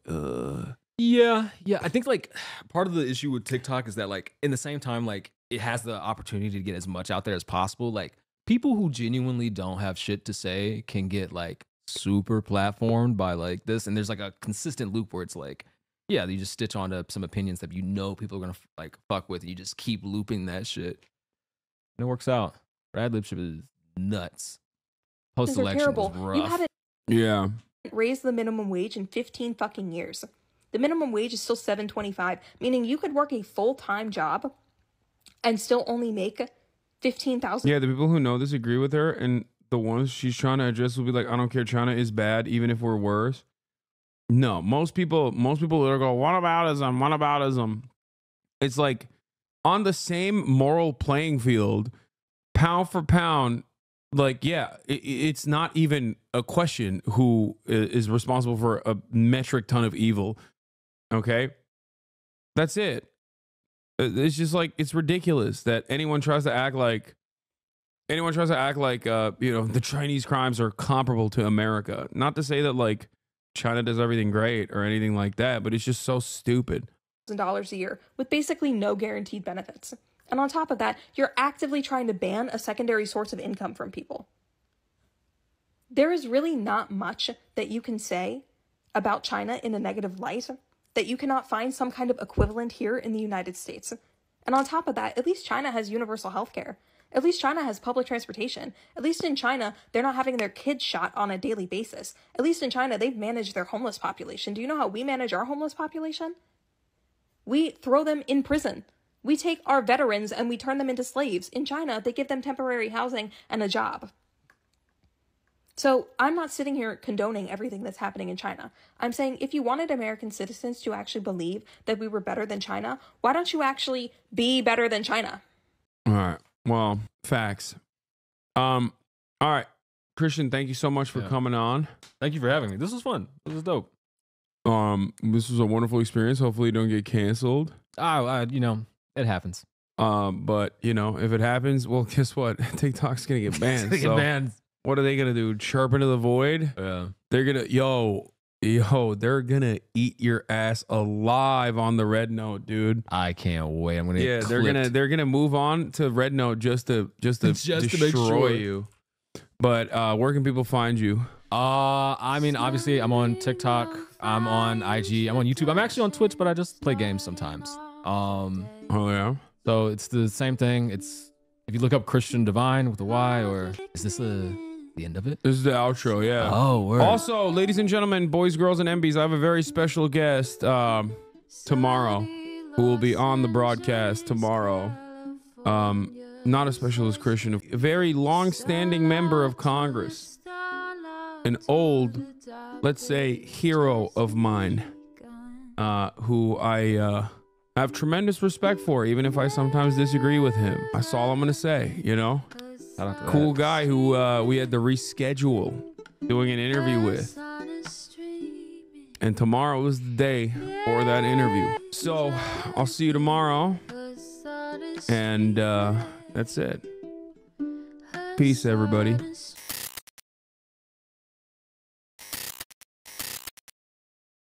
Yeah. I think like part of the issue with TikTok is that like in the same time like it has the opportunity to get as much out there as possible. Like people who genuinely don't have shit to say can get like super platformed by like this, and there's like a consistent loop where it's like, yeah, you just stitch onto some opinions that you know people are gonna like fuck with, and you just keep looping that shit, and it works out. Rad lib shit is nuts. Post election was rough. You haven't yeah raised the minimum wage in 15 fucking years. The minimum wage is still $7.25, meaning you could work a full-time job and still only make $15,000. Yeah, the people who know this agree with her, and the ones she's trying to address will be like, I don't care, China is bad, even if we're worse. No, most people that are go, whataboutism. It's like on the same moral playing field, pound for pound, like, yeah, it's not even a question who is responsible for a metric ton of evil. Okay? That's it. It's just like, it's ridiculous that anyone tries to act like, you know, the Chinese crimes are comparable to America. Not to say that like China does everything great or anything like that, but it's just so stupid. $1,000 a year with basically no guaranteed benefits. And on top of that, you're actively trying to ban a secondary source of income from people. There is really not much that you can say about China in a negative light that you cannot find some kind of equivalent here in the United States. And on top of that, at least China has universal health care. At least China has public transportation. At least in China, they're not having their kids shot on a daily basis. At least in China, they've managed their homeless population. Do you know how we manage our homeless population? We throw them in prison. We take our veterans and we turn them into slaves. In China, they give them temporary housing and a job. So I'm not sitting here condoning everything that's happening in China. I'm saying if you wanted American citizens to actually believe that we were better than China, why don't you actually be better than China? All right. Well, facts. All right. Christian, thank you so much for coming on. Thank you for having me. This was fun. This was dope. This was a wonderful experience. Hopefully you don't get canceled. You know, it happens. But you know, if it happens, well, guess what? TikTok's gonna get banned. Get banned. What are they gonna do? Chirp into the void? Yeah. They're gonna they're gonna eat your ass alive on the Red Note, dude. I can't wait. I'm gonna get they're gonna move on to Red Note just to destroy you. But where can people find you? I mean, obviously, I'm on TikTok. I'm on IG. I'm on YouTube. I'm actually on Twitch, but I just play games sometimes. Oh yeah. So it's the same thing. It's if you look up Christian Divine with a Y, or is this the end of it? This is the outro. Yeah. Oh, word. Also, ladies and gentlemen, boys, girls, and MBs, I have a very special guest tomorrow who will be on the broadcast tomorrow. Not a specialist Christian, a very long-standing member of Congress, an old, let's say, hero of mine, who I have tremendous respect for, even if I sometimes disagree with him. That's all I'm gonna say, you know? Cool guy who we had to reschedule doing an interview with. And tomorrow was the day for that interview. So I'll see you tomorrow. And that's it. Peace, everybody.